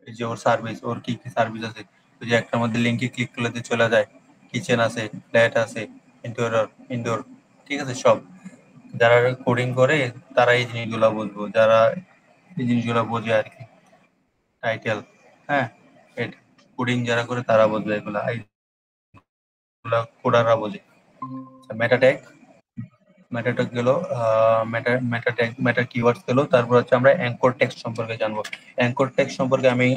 এই যে ওর সার্ভিস, ওর কি কি সার্ভিস আছে, ওই যে একটার মধ্যে লিঙ্কে ক্লিক করলে দিয়ে চলে যায়, কিচেন আছে, ফ্ল্যাট আছে, ইনডোর, ইনডোর, ঠিক আছে সব। যারা কোডিং করে তারা এই জিনিসগুলা বুঝবো, যারা এই জিনিসগুলা বোঝে আর কি, টাইটেল, হ্যাঁ, কোডিং যারা করে তারা বুঝবে এগুলা, এইগুলা কোডাররা বোঝে। মেটা ট্যাগ, মেটা ট্যাগ গেল, মেটা কিওয়ার্ডস গেল। তারপর হচ্ছে আমরা অ্যাঙ্কর টেক্সট সম্পর্কে জানবো। অ্যাঙ্কর টেক্সট সম্পর্কে আমি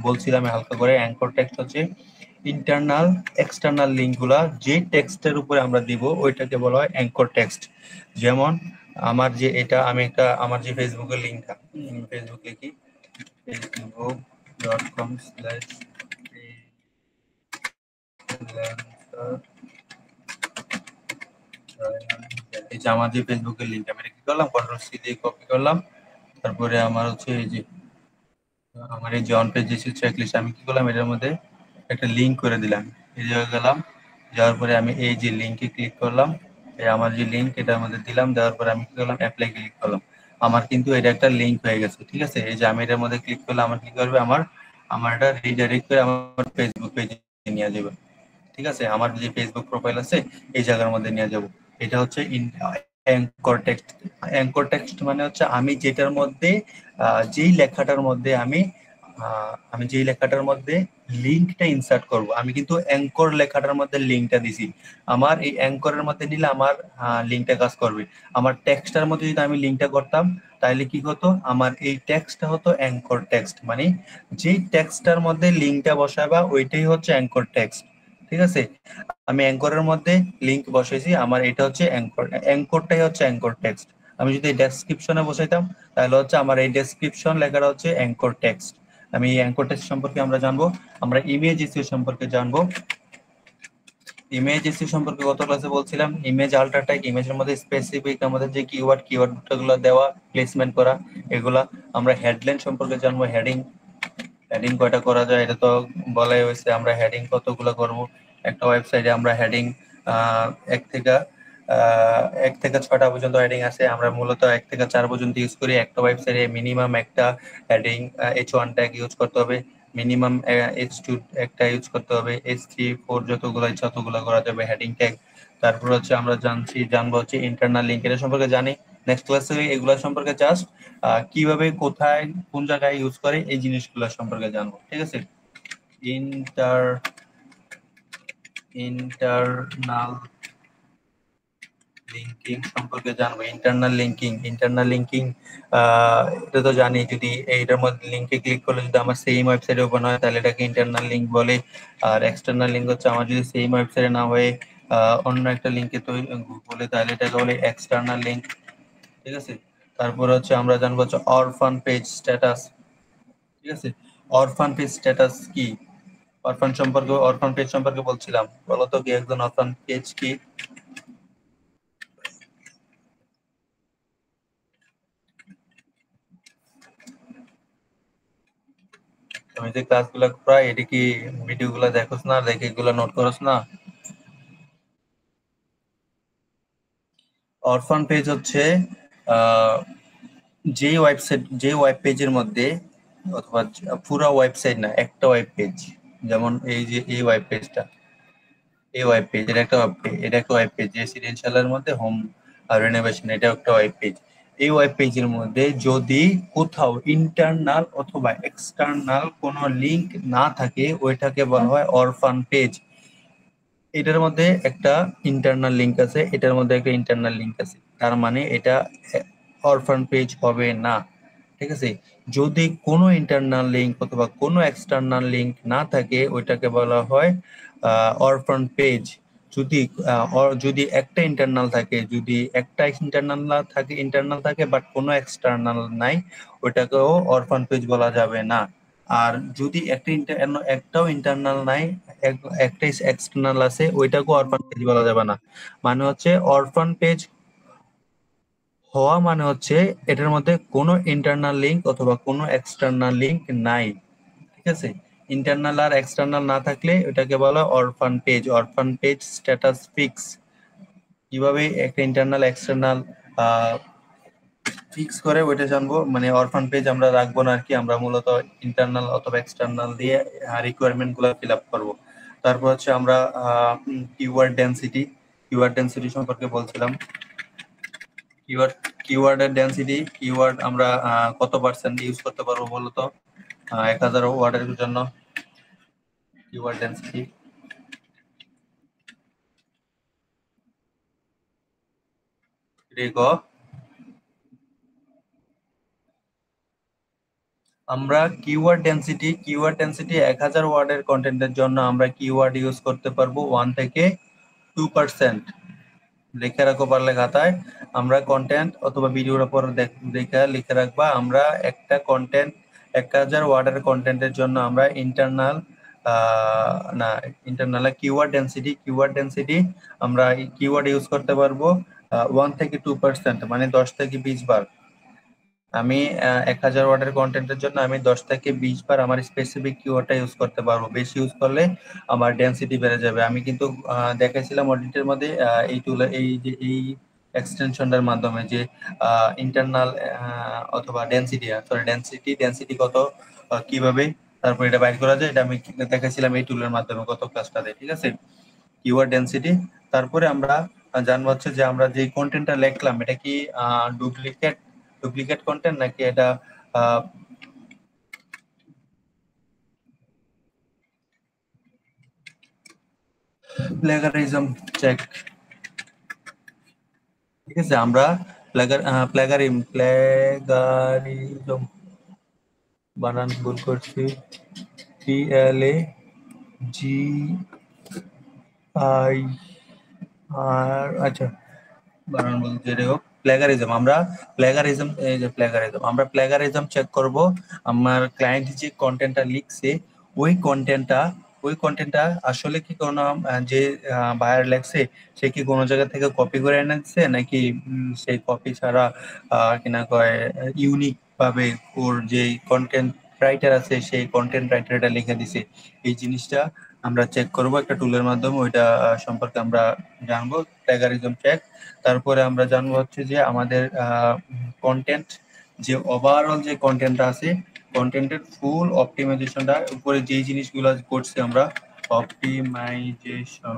বলছিলাম হালকা করে, অ্যাঙ্কর টেক্সট হচ্ছে ইন্টারনাল এক্সটার্নাল লিঙ্ক গুলা যে টেক্সটের উপরে আমরা দিব ওইটাকে বলা হয় অ্যাঙ্কর টেক্সট। যেমন আমার যে এটা, আমি একটা আমার যে ফেসবুকের লিঙ্কটা, ফেসবুক লিখি facebook.com/freelancer, এই যে আমার যে ফেসবুকের লিঙ্ক, আমি কি করলাম, কন্ট্রোল সি দিয়ে কপি করলাম। তারপরে আমার হচ্ছে এই যে আমার এই যে অন পেজ যে চেকলিস্ট, আমি কি করলাম, এটার মধ্যে একটা লিঙ্ক করে দিলাম। এই জায়গায় গেলাম, যাওয়ার পরে আমি এই যে লিঙ্কে ক্লিক করলাম, এই আমার যে লিঙ্ক এটার মধ্যে দিলাম, দেওয়ার পরে আমি কি করলাম, অ্যাপ্লাই ক্লিক করলাম। আমার কিন্তু এটা একটা লিঙ্ক হয়ে গেছে। ঠিক আছে, এই যে আমি এটার মধ্যে ক্লিক করলে আমার কি করবে, আমার আমার এটা রিডাইরেক্ট করে আমার ফেসবুক পেজে নিয়ে যাবে। ঠিক আছে, আমার যে ফেসবুক প্রোফাইল আছে এই জায়গার মধ্যে নিয়ে যাব। এটা হচ্ছে অ্যাঙ্কর টেক্সট। অ্যাঙ্কর টেক্সট মানে হচ্ছে আমি যেটার মধ্যে যেই লেখাটার মধ্যে আমি যেই লেখাটার মধ্যে লিঙ্কটা ইনসার্ট করব, আমি কিন্তু অ্যাঙ্কর লেখাটার মধ্যে লিঙ্কটা দিছি। আমার এই অ্যাঙ্করের মধ্যে নিলে আমার লিঙ্কটা কাজ করবে। আমার টেক্সটার মধ্যে যদি আমি লিঙ্কটা করতাম তাহলে কি হতো, আমার এই টেক্সটটা হতো অ্যাঙ্কর টেক্সট, মানে যেই টেক্সটার মধ্যে লিঙ্কটা বসাবা ওইটাই হচ্ছে অ্যাঙ্কর টেক্সট। ঠিক আছে, আমি অ্যাঙ্করের মধ্যে লিংক বসাইছি, আমার এটা হচ্ছে অ্যাঙ্কর, অ্যাঙ্করটাই হচ্ছে অ্যাঙ্কর টেক্সট। আমি যদি ডেসক্রিপশনে বসাইতাম তাহলে হচ্ছে আমার এই ডেসক্রিপশন লেখাটা হচ্ছে অ্যাঙ্কর টেক্সট। আমি এই অ্যাঙ্কর টেক্সট সম্পর্কে আমরা জানবো। আমরা ইমেজ এসইও সম্পর্কে জানবো। ইমেজ এসইও সম্পর্কে গত ক্লাসে বলছিলাম, ইমেজ আল্ট্রা ট্যাগ, ইমেজের মধ্যে স্পেসিফিক আমাদের যে কিওয়ার্ডগুলো দেওয়া, প্লেসমেন্ট করা, এগুলা। আমরা হেডলাইন সম্পর্কে জানবো, হেডিং, হেডিং কয়টা করা যায় এটা তো বলাই হয়েছে। আমরা হেডিং কতগুলো করব, একটা ওয়েবসাইটে আমরা হেডিং এক থেকে 6টা পর্যন্ত হেডিং আছে। আমরা মূলত 1 থেকে 4 পর্যন্ত ইউজ করি। একটা ওয়েবসাইটে মিনিমাম একটা হেডিং H1 ট্যাগ ইউজ করতে হবে, মিনিমাম H2 একটা ইউজ করতে হবে, H3 4 যতগুলো ইচ্ছা ততগুলো করা যাবে হেডিং ট্যাগ। তারপর হচ্ছে আমরা জানবো হচ্ছে ইন্টারনাল লিঙ্ক, এটা সম্পর্কে জানি। নেক্সট ক্লাসে এগুলো সম্পর্কে জাস্ট কিভাবে, কোথায়, কোন জায়গায় ইউজ করে এই জিনিসগুলো সম্পর্কে জানবো। ঠিক আছে, ইন্টার ইন্টারনাল লিঙ্কিং সম্পর্কে জানবো। ইন্টারনাল লিঙ্কিং এটা তো জানি, যদি এইটার মধ্যে লিঙ্কে ক্লিক করলে যদি আমার সেম ওয়েবসাইটে ওপেন হয় তাহলে এটাকে ইন্টারনাল লিঙ্ক বলে। আর এক্সটার্নাল লিঙ্ক হচ্ছে আমার যদি সেম ওয়েবসাইটে না হয়ে অন্য একটা লিঙ্কে তো বলে তাহলে এটাকে বলে এক্সটার্নাল লিঙ্ক। ঠিক আছে, তারপর হচ্ছে আমরা জানবো হচ্ছে অরফান পেজ স্ট্যাটাস। ঠিক আছে, অরফান পেজ স্ট্যাটাস কি, অরফান পেজ সম্পর্কে বলছিলাম, বলতো কি একজন অরফান পেজ কি? তুমি যে ক্লাসগুলো করাই এটা কি ভিডিওগুলো দেখোস না, দেখে এগুলো নোট করস না? অরফান পেজ হচ্ছে আহ, যে ওয়েব পেজের মধ্যে, অথবা পুরো ওয়েবসাইট না, একটা ওয়েব পেজ, যেমন এই যে এই ওয়েব পেজটা, এই ওয়েব পেজ, এটা একটা ওয়েব পেজ রেসিডেন্সিয়ালের মধ্যে হোম রেনোভেশন, এটা একটা ওয়েব পেজ। এই ওয়েব পেজের মধ্যে যদি কোথাও ইন্টারনাল অথবা এক্সটার্নাল কোনো লিংক না থাকে ওইটাকে বলা হয় অরফান পেজ। এটার মধ্যে একটা ইন্টারনাল লিংক আছে, এটার মধ্যে একটা ইন্টারনাল লিংক আছে, তার মানে এটা অরফান পেজ হবে না। ঠিক আছে, যদি কোনো ইন্টারনাল লিংক অথবা কোনো এক্সটার্নাল লিংক না থাকে ওইটাকে বলা হয় অরফান পেজ। যদি যদি একটা ইন্টারনাল থাকে, যদি একটা ইন্টারনাল থাকে বাট কোনো এক্সটার্নাল নাই, ওইটাকেও অরফান পেজ বলা যাবে না। আর যদি একটাও ইন্টারনাল নাই, একটাই এক্সটার্নাল আছে, ওইটাকেও অরফান পেজ বলা যাবে না। মানে হচ্ছে অরফান পেজ হওয়া মানে হচ্ছে এটার মধ্যে কোনো ইন্টারনাল লিঙ্ক অথবা কোনো এক্সটার্নাল লিঙ্ক নাই। ঠিক আছে, ইন্টারনাল আর এক্সটার্নাল না থাকলে এটাকে বলা অরফান পেজ। অরফান page status fix. কিভাবে একটা ইন্টারনাল এক্সটার্নাল ফিক্স করে ওইটা জানবো। মানে অরফান পেজ আমরা রাখবো না আর কি, আমরা মূলত ইন্টারনাল অথবা এক্সটার্নাল দিয়ে রিকোয়ারমেন্ট গুলো ফিল আপ করবো। তারপর হচ্ছে আমরা কিওয়ার্ড ডেনসিটি, কিওয়ার্ড ডেনসিটি সম্পর্কে বলছিলাম। কিওয়ার্ড কিওয়ার্ডের ডেনসিটি, কিওয়ার্ড আমরা কত পার্সেন্ট ইউজ করতে পারবো বলতো 1000 ওয়ার্ডের জন্য কিওয়ার্ড ডেনসিটি। আমরা কিওয়ার্ড ডেনসিটি 1000 ওয়ার্ডের কন্টেন্টের জন্য আমরা কিওয়ার্ড ইউজ করতে পারবো 1 থেকে 2%। লিখে রাখো পারলে খাতায়। আমরা কন্টেন্ট অথবা ভিডিওর উপর দেখে লিখে রাখবা, আমরা একটা কন্টেন্ট 1000 ওয়ার্ডের কন্টেন্টের জন্য আমরা ইন্টারনাল না ইন্টারনাল কিওয়ার্ড ডেন্সিটি আমরা কিওয়ার্ড ইউজ করতে পারবো 1 থেকে 2%, মানে 10 থেকে 20 বার। আমি 1000 ওয়ার্ডের কন্টেন্টের জন্য আমি 10 থেকে 20 বার আমার স্পেসিফিক কিওয়ার্ডটা ইউজ করতে পারবো। বেশি ইউজ করলে আমার ডেনসিটি বেড়ে যাবে। আমি কিন্তু দেখাইছিলাম অডিটের মধ্যে এই টুল এই যে এই এক্সটেনশনটার মাধ্যমে যে ইন্টারনাল অথবা ডেনসিটি কত কিভাবে তারপর এটা বাইর করা যায়, এটা আমি দেখাইছিলাম এই টুলের মাধ্যমে গত ক্লাসটাতে। ঠিক আছে, কিওয়ার্ড ডেনসিটি। তারপরে আমরা জানবো হচ্ছে যে আমরা যে কন্টেন্টটা লিখলাম এটা কি ডুপ্লিকেট ডুপ্লিকেট কন্টেন্ট নাকি এটা প্লেগারিজম চেক। ঠিক আছে, আমরা প্লেগারিজম বানান ভুল করছি, PLAGR, আচ্ছা বানান বলতে যেটাই হোক, প্লেগারিজম। আমরা প্লেগারিজম, এই যে প্লেগারিজম, আমরা প্লেগারিজম চেক করব। আমার ক্লায়েন্ট যে কন্টেন্টটা লিখছে ওই কন্টেন্টটা ওই কন্টেন্টটা আসলে কি কোনো যে বায়ার লেখছে সে কি কোনো জায়গা থেকে কপি করে এনেছে নাকি সেই কপি ছাড়া কিনা কয় ইউনিক ভাবে ওর যে কন্টেন্ট রাইটার আছে সেই কন্টেন্ট রাইটারটা লিখে দিছে। এই জিনিসটা আমরা চেক করব একটা টুলের মাধ্যমে, ওইটা সম্পর্কে আমরা জানবো, প্লেগারিজম চেক। তারপরে আমরা জানবো হচ্ছে যে আমাদের কন্টেন্ট যে ওভারঅল যে কন্টেন্টটা আছে কন্টেন্টের ফুল অপটিমাইজেশনটা উপরে যে জিনিসগুলো করছি আমরা, অপটিমাইজেশন।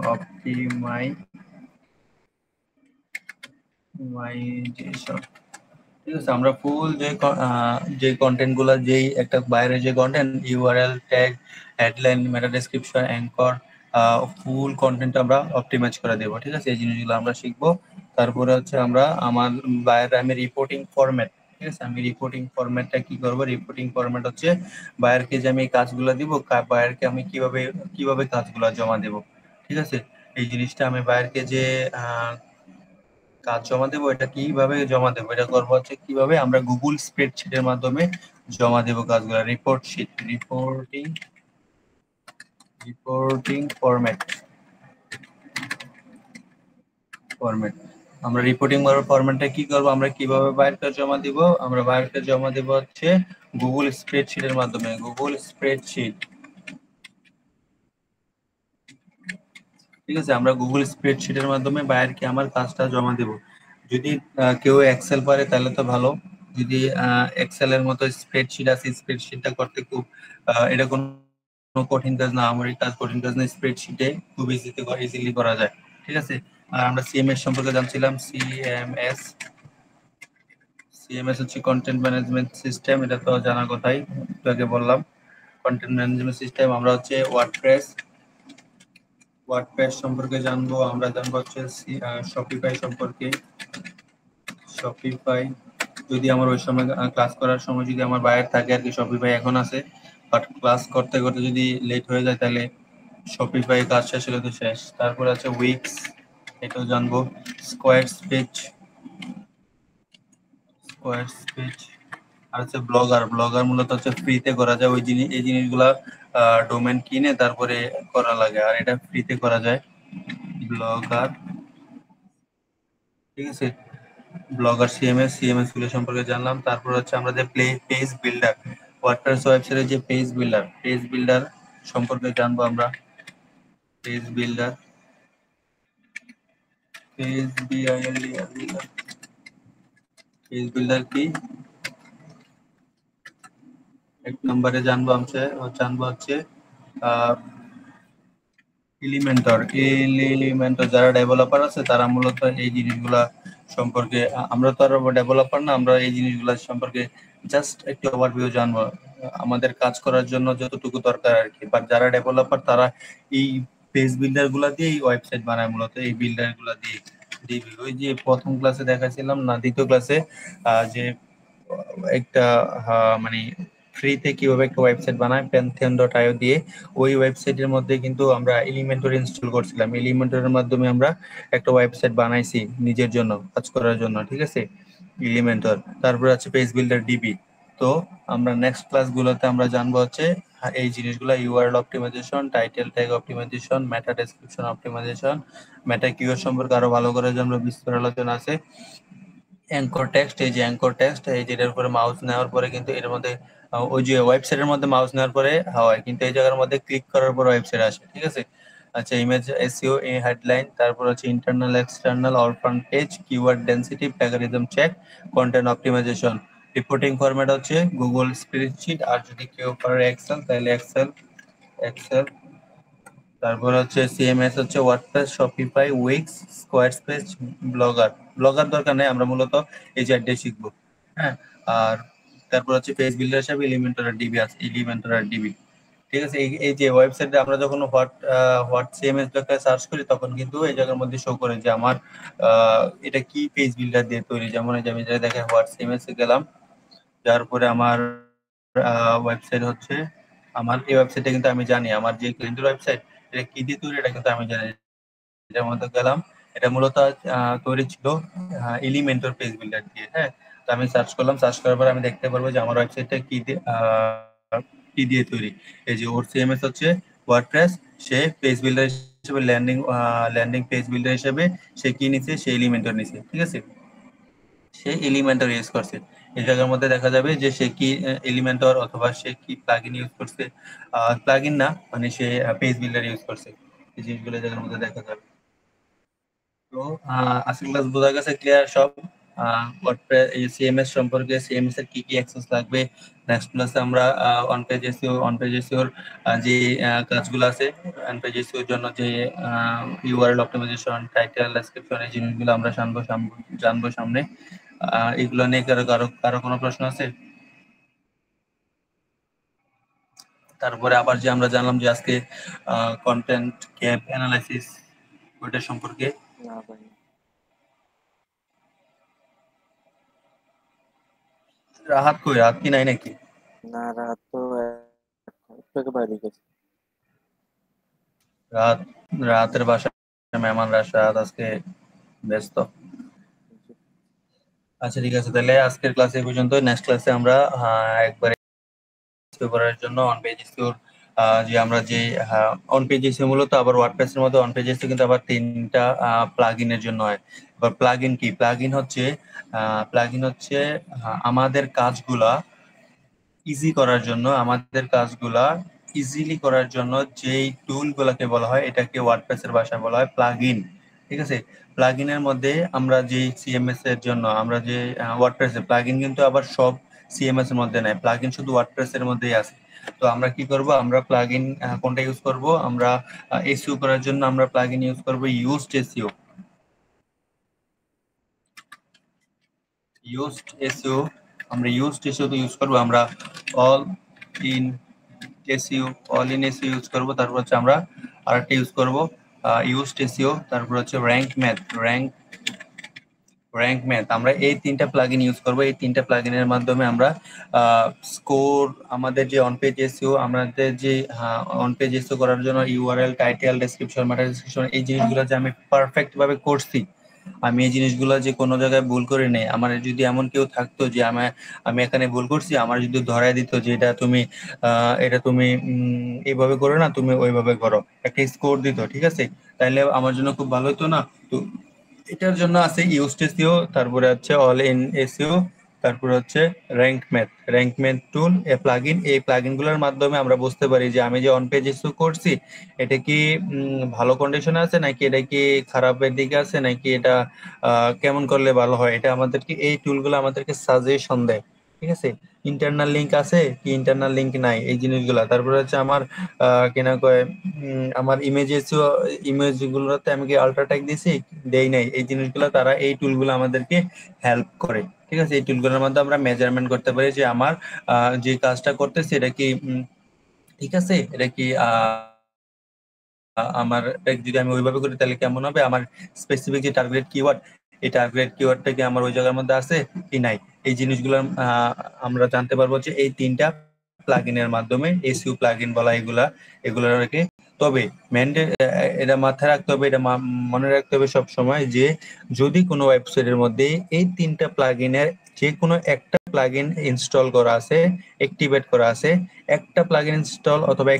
ঠিক আছে, আমরা ফুল যে কন্টেন্ট গুলা যেই একটা বাইরে যে content URL tag headline meta description anchor full content আমরা অপটিমাইজ করে দেবো। ঠিক আছে, এই জিনিসগুলো আমরা শিখবো। তারপরে হচ্ছে আমরা আমার বাইরে আমি রিপোর্টিং ফরম্যাট। ঠিক আছে, আমি রিপোর্টিং ফরম্যাটটা কি করব, রিপোর্টিং ফরম্যাট হচ্ছে বায়ারকে যে আমি এই কাজগুলো দিব বায়ারকে আমি কিভাবে কিভাবে কাজগুলো জমা দেব। ঠিক আছে, এই জিনিসটা আমি বায়ারকে যে কাজ জমা দেবো এটা কিভাবে জমা দেবো, এটা করবো হচ্ছে কিভাবে আমরা গুগল স্প্রেডশিটের মাধ্যমে জমা দেবো কাজগুলো। রিপোর্টিং ফরম্যাট আমরা রিপোর্টিং ফরম্যাটটা কি করব, আমরা কিভাবে বাইরটা জমা দিব, আমরা বাইরটা জমা দেব হচ্ছে গুগল স্প্রেডশিটের মাধ্যমে। গুগল স্প্রেডশিট, ঠিক আছে, আমরা গুগল স্প্রেডশিটের মাধ্যমে বায়ারকে আমার কাজটা জমা দেব। যদি কেউ এক্সেল পারে তাহলে তো ভালো, যদি এক্সেলের মতো স্প্রেডশিট আছে স্প্রেডশিটটা করতে খুব এটা কোনো কঠিন কাজ না, আমার এই কাজ কঠিন কাজ না, স্প্রেডশিটে খুব ইজিলি করা যায়। ঠিক আছে, আর আমরা সিএমএস সম্পর্কে জানছিলাম। সিএমএস হচ্ছে কন্টেন্ট ম্যানেজমেন্ট সিস্টেম, এটা তো জানার কথাই, একটু আগে বললাম। কন্টেন্ট ম্যানেজমেন্ট সিস্টেম আমরা হচ্ছে ওয়ার্ডপ্রেস সম্পর্কে জানবো। আমরা জানবো হচ্ছে শপিফাই সম্পর্কে। শপিফাই যদি আমার ওই সময় ক্লাস করার সময় যদি আমার বাইরে থাকে আর কি, শপিফাই এখন আছে, বাট ক্লাস করতে করতে যদি লেট হয়ে যায় তাহলে শপিফাই কাজ শেষ হলে তো শেষ। তারপরে আছে উইক্স, এটাও জানবো। স্কোয়ার স্পেচ স্কোয়ার স্পেচ আর হচ্ছে ব্লগার। ব্লগার মূলত হচ্ছে ফ্রিতে করা যায়, ওই জিনিস এই জিনিসগুলা ডোমেন কিনে তারপরে করা লাগে, আর এটা ফ্রিতে করা যায় ব্লগার। ঠিক আছে, ব্লগার সিএমএস গুলো সম্পর্কে জানলাম। তারপর হচ্ছে আমরা যে পেজ বিল্ডার, ওয়ার্ডপ্রেস ওয়েবসাইটের যে পেজ বিল্ডার সম্পর্কে জানবো আমরা। Page builder, page B I L D R, page builder কি? এক নম্বরে জানবো হচ্ছে এলিমেন্টর যারা ডেভেলপার আছে তারা মূলত এই জিনিসগুলা সম্পর্কে, আমরা তো আর ডেভেলপার না, আমরা এই জিনিসগুলা সম্পর্কে জাস্ট একটু ওভারভিউ জানবো, আমাদের কাজ করার জন্য যতটুকু দরকার আর কি। বাট যারা ডেভেলপার তারা এই পেজ বিল্ডার গুলা দিয়ে ওয়েবসাইট বানায়, মূলত এই বিল্ডার গুলা দিয়ে। ওই যে প্রথম ক্লাসে দেখাছিলাম না, দ্বিতীয় ক্লাসে যে একটা মানে ফ্রিতে কিভাবে একটা ওয়েবসাইট বানায় pantheon.io দিয়ে, ওই ওয়েবসাইটের মধ্যে কিন্তু আমরা এলিমেন্টর ইনস্টল করছিলাম। এলিমেন্টরের মাধ্যমে আমরা একটা ওয়েবসাইট বানাইছি নিজের জন্য, কাজ করার জন্য, ঠিক আছে, এলিমেন্টর। তারপর আছে পেজ বিল্ডার ডিবি। তো আমরা নেক্সট ক্লাসগুলোতে আমরা জানবো হচ্ছে এই জিনিসগুলো, URL optimisation, title tag optimisation, meta description optimisation, meta keyword সম্পর্কে আরো ভালো করে জানবো, বিস্তার আলোচনা আছে। অ্যাঙ্কর টেক্সট, এই যে অ্যাঙ্কর টেক্সট, এই যেটার উপরে মাউস নেওয়ার পরে কিন্তু এর মধ্যে ওই যে ওয়েবসাইটের মধ্যে মাউস নেওয়ার পরে হয়, কিন্তু এই জায়গার মধ্যে ক্লিক করার পর ওয়েবসাইট আসে, ঠিক আছে। আচ্ছা, ইমেজ এসইও, এই হেডলাইন, তারপর হচ্ছে internal external all front page, keyword density, plagiarism check, content optimisation. Reporting format হচ্ছে গুগল স্প্রেডশিট, আর যদি কেউ পারে এক্সেল তাহলে এক্সেল। তারপর হচ্ছে সিএমএস হচ্ছে ওয়ার্ডপ্রেস, শপিফাই, উইক্স, স্কোয়ারস্পেস, ব্লগার দরকার নেই, আমরা মূলত এই চারটে শিখবো। হ্যাঁ। আর তারপর হচ্ছে পেজ বিল্ডার হিসাবে এলিমেন্টর আর ডিবি আছে, এলিমেন্টর আর ডিবি, ঠিক আছে। এই যে ওয়েবসাইটে আমরা যখন হোয়াট সিএমএস লেখা সার্চ করি তখন কিন্তু এই জায়গার মধ্যে শো করে যে আমার এটা কি পেজ বিল্ডার দিয়ে তৈরি। যেমন এই যে আমি যেটা দেখে হোয়াট সিএমএস এ গেলাম, যার পরে আমার ওয়েবসাইট হচ্ছে, আমার এই ওয়েবসাইটে কিন্তু আমি জানি আমার যে ক্লায়েন্টের ওয়েবসাইট এটা কি দিয়ে তৈরি, এটা কিন্তু আমি জানি। এটার মধ্যে গেলাম, এটা মূলত তৈরি ছিল এলিমেন্টর পেজ বিল্ডার দিয়ে। হ্যাঁ, তো আমি সার্চ করলাম, সার্চ করার পর আমি দেখতে পারবো যে আমার ওয়েবসাইটটা কি দিয়ে তৈরি। এই যে ওর সিএমএস হচ্ছে ওয়ার্ডপ্রেস, সে পেজ বিল্ডার হিসেবে ল্যান্ডিং পেজ বিল্ডার হিসেবে সে কি নিছে, সে এলিমেন্টর নিছে, ঠিক আছে, সে এলিমেন্টর ইউজ করছে। এই জায়গার মধ্যে দেখা যাবে যে সে কি এলিমেন্টর অথবা সে কি প্লাগইন ইউজ করছে, প্লাগইন না মানে সে পেজ বিল্ডার ইউজ করছে, এই জিনিসগুলো এই জায়গার মধ্যে দেখা যাবে। তো আজকের ক্লাস বোঝা গেছে ক্লিয়ার সব, ওয়ার্ডপ্রেস এই সিএমএস সম্পর্কে, সিএমএস এর কি কি অ্যাক্সেস লাগবে। নেক্সট ক্লাসে আমরা অন পেজ এসইও যে কাজগুলো আছে, অন পেজ এসইও এর জন্য যে ইউআরএল অপটিমাইজেশন, টাইটেল, ডেসক্রিপশন, এই জিনিসগুলো আমরা জানবো সামনে। এগুলো নিয়ে কারো কারো কারো কোনো প্রশ্ন আছে? তারপরে আবার যে আমরা জানলাম যে আজকে কন্টেন্ট গ্যাপ অ্যানালাইসিস, ওইটা সম্পর্কে। না ভাই, রাহাত কই? রাহাত কি নাই নাকি? না রাত তো থেকে বাইরে গেছে। রাত রাতের বাসায় মেহমানরা আসে, রাত আজকে ব্যস্ত। আচ্ছা ঠিক আছে, তাহলে আজকের ক্লাসে এই পর্যন্ত। নেক্সট ক্লাসে আমরা একবারে করার জন্য অন পেজ এসইওর যে আমরা যে অন পেজ এসইও মূলত আবার ওয়ার্ডপ্রেসের মধ্যে অন পেজ এসইও কিন্তু আবার তিনটা প্লাগইনের জন্য হয়। এবার প্লাগইন কি? প্লাগইন হচ্ছে আমাদের কাজগুলা ইজি করার জন্য, আমাদের কাজগুলা ইজিলি করার জন্য যেই টুল গুলাকে বলা হয় এটাকে ওয়ার্ডপ্রেসের ভাষায় বলা হয় প্লাগইন, ঠিক আছে। প্লাগইনের মধ্যে আমরা যে সিএমএস এর জন্য আমরা যে ওয়ার্ডপ্রেসে প্লাগইন কিন্তু আবার সব সিএমএস এর মধ্যে নাই, প্লাগইন শুধু ওয়ার্ডপ্রেস এর মধ্যেই আছে। তো আমরা কি করব, আমরা প্লাগইন কোনটা ইউজ করব, আমরা এসইও করার জন্য আমরা প্লাগইন ইউজ করব ইউজড এসইও। আমরা ইউজড এসইও তো ইউজ করব, আমরা all in all in SEO use করব। তারপর হচ্ছে আমরা আরেকটা ইউজ করব ইউজড এসইও, তারপর হচ্ছে র্যাঙ্ক ম্যাথ। আমরা এই তিনটা প্লাগইন ইউজ করব। এই তিনটা প্লাগইনের মাধ্যমে আমরা স্কোর, আমাদের যে অন পেজ এসইও, আমাদের যে অন পেজ এসইও করার জন্য ইউআরএল, টাইটেল, ডেসক্রিপশন, মেটা ডেসক্রিপশন, এই জিনিসগুলো যে আমি পারফেক্ট ভাবে করছি, আমি এই জিনিসগুলো যে কোনো জায়গায় ভুল করে নেই, আমার যদি এমন কেউ থাকতো যে আমি এখানে ভুল করছি, আমার যদি ধরায় দিত যে এটা তুমি এইভাবে করো না, তুমি ওইভাবে করো, একটা স্কোর দিত, ঠিক আছে, তাইলে আমার জন্য খুব ভালো হতো না? তো এটার জন্য আছে ইউজড এসইও, তারপরে হচ্ছে অল ইন এসইও, তারপরে হচ্ছে র্যাঙ্ক ম্যাথ টুল এ প্লাগইন। এই প্লাগইন গুলোর মাধ্যমে আমরা বুঝতে পারি যে আমি যে অন পেজ এসইও করছি এটা কি ভালো কন্ডিশনে আছে, নাকি এটা কি খারাপের দিকে আছে, নাকি এটা কেমন করলে ভালো হয়। এটা আমাদেরকে, এই টুলগুলো আমাদেরকে সাজেশন দেয়। ঠিক আছে, ইন্টারনাল লিংক আছে কি ইন্টারনাল লিংক নাই, এই জিনিসগুলা। তারপরে হচ্ছে আমার কেনা কয় আমার ইমেজ গুলোতে আমি কি আল্ট্রা টেক দিছি দেই নাই, এই জিনিসগুলো তারা, এই টুলগুলো আমাদেরকে হেল্প করে। ঠিক আছে, এই টুলগুলোর মাধ্যমে আমরা মেজারমেন্ট করতে পারি যে আমার যে কাজটা করতেছি এটা কি ঠিক আছে, এটা কি আমার যদি আমি ওইভাবে করি তাহলে কেমন হবে, আমার স্পেসিফিক যে টার্গেট কিওয়ার্ড, এই টার্গেট কিওয়ার্ডটা কি আমার ওই জায়গার মধ্যে আছে কি নাই, এই জিনিসগুলো আমরা জানতে পারবো যে এই তিনটা প্লাগইনের মাধ্যমে। এসইও প্লাগইন বলা এগুলা, এগুলোর আর কি। তবে এটা মাথায় রাখতে হবে, এটা মনে রাখতে হবে সব সময় যে যদি কোনো ওয়েবসাইটের মধ্যে এই তিনটা প্লাগইনের যে কোনো একটা প্লাগইন ইনস্টল করা আছে, অ্যাক্টিভেট করা আছে, একটা প্লাগইন ইনস্টল অথবা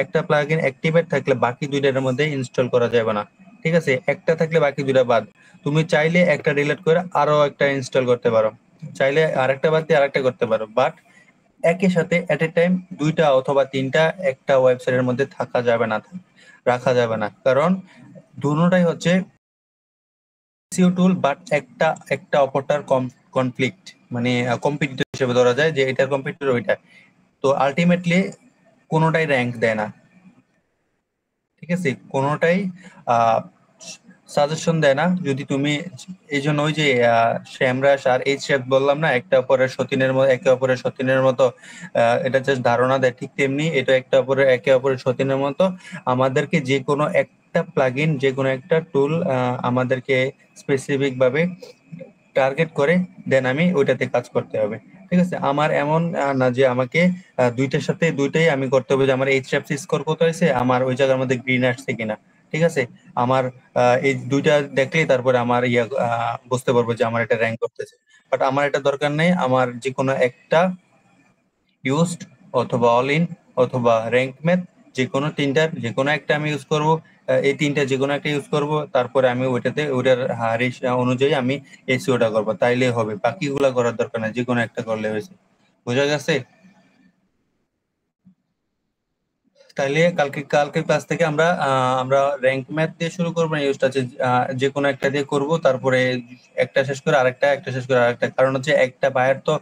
একটা প্লাগইন অ্যাক্টিভেট থাকলে বাকি দুইটার মধ্যে ইনস্টল করা যাবে না। ঠিক আছে, একটা থাকলে বাকি দুইটা বাদ। তুমি চাইলে একটা ডিলিট করে আরো একটা ইনস্টল করতে পারো, চাইলে আরেকটা বাদ দিয়ে আরেকটা করতে পারো, বাট একই সাথে এট এ টাইম দুইটা অথবা তিনটা একটা ওয়েবসাইটের মধ্যে থাকা যাবে না, রাখা যাবে না। কারণ দুটোটাই হচ্ছে এসইও টুল, বাট একটা একটা অপরটার কনফ্লিক্ট, মানে কম্পিটিটর হিসেবে ধরা যায় যে এটার কম্পিটিটর ওইটা। তো আলটিমেটলি কোনোটাই র্যাঙ্ক দেয় না। ঠিক আছে, কোনোটাই সাজেশন দেয় না। যদি তুমি, এই জন্য ওই যে শ্যামরাস আর এইচ শেফ বললাম না, একটা অপরের সতীনের মতো, একে অপরের সতীনের মতো, এটা জাস্ট ধারণা দেয়, ঠিক তেমনি এটা একটা অপরের একে অপরের সতীনের মতো। আমাদেরকে যে কোনো একটা প্লাগইন, যে কোনো একটা টুল আমাদেরকে স্পেসিফিক ভাবে টার্গেট করে দেন আমি ওইটাতে কাজ করতে হবে। ঠিক আছে, আমার এমন না যে আমাকে দুইটার সাথে দুইটাই আমি করতে হবে, যে আমার এইচএফসি স্কোর কত হয়েছে, আমার ওই জায়গার মধ্যে গ্রিন আসছে কিনা। ঠিক আছে, আমার এই দুইটা দেখলেই তারপরে আমার বুঝতে পারবো যে আমার এটা র্যাঙ্ক করতেছে। বাট আমার এটা দরকার নেই, আমার যে কোনো একটা ইউজড অথবা অল ইন অথবা র্যাঙ্ক ম্যাথ, যে কোনো তিনটার যে কোনো একটা আমি ইউজ করব। এই তিনটা যে কোনো একটা ইউজ করব, তারপরে আমি ওইটাতে ওইটার হারিস অনুযায়ী আমি এসইওটা করবো, তাইলে হবে। বাকিগুলা করার দরকার নাই, যে কোনো একটা করলে হয়েছে। বোঝা গেছে? তাইলে কালকে ক্লাস থেকে আমরা র্যাঙ্ক ম্যাথ দিয়ে শুরু করবো না ইউজটা আছে, যে কোনো একটা দিয়ে করব, তারপরে একটা শেষ করে আরেকটা, একটা শেষ করে আরেকটা। কারণ হচ্ছে একটা বায়ার তো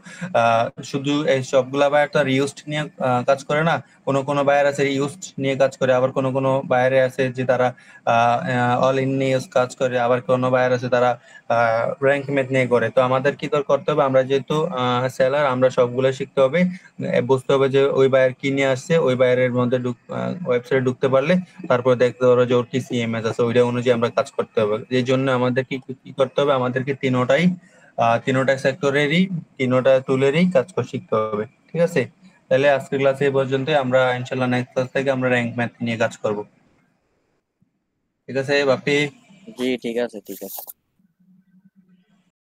শুধু এই সবগুলা বায়ার তো আর ইউজড নিয়ে কাজ করে না। কোনো কোনো বায়ার আছে ইউজড নিয়ে কাজ করে, আবার কোনো কোনো বায়ারে আছে যে তারা অল ইন নিয়ে কাজ করে, আবার কোনো বায়ার আছে তারা র্যাঙ্ক ম্যাথ নিয়ে করে। তো আমাদের কি করতে হবে, আমরা যেহেতু সেলার, আমরা সবগুলো শিখতে হবে, বুঝতে হবে যে ওই বায়ার কি নিয়ে আসছে, ওই বায়ারের মধ্যে ওয়েবসাইটে ঢুকতে পারলে তারপর দেখতে পারবো যে ওর কি সিএমএস আছে, ওইটা অনুযায়ী আমরা কাজ করতে হবে। এই জন্য আমাদের কি কি করতে হবে, আমাদেরকে তিনোটা সেক্টরেরই, তিনোটা টুলেরই কাজ করে শিখতে হবে। ঠিক আছে, তাহলে আজকের ক্লাসে এই পর্যন্ত। আমরা ইনশাল্লাহ নেক্সট ক্লাস থেকে আমরা র্যাঙ্ক ম্যাথ নিয়ে কাজ করব। ঠিক আছে বাপি? জি ঠিক আছে, ঠিক আছে।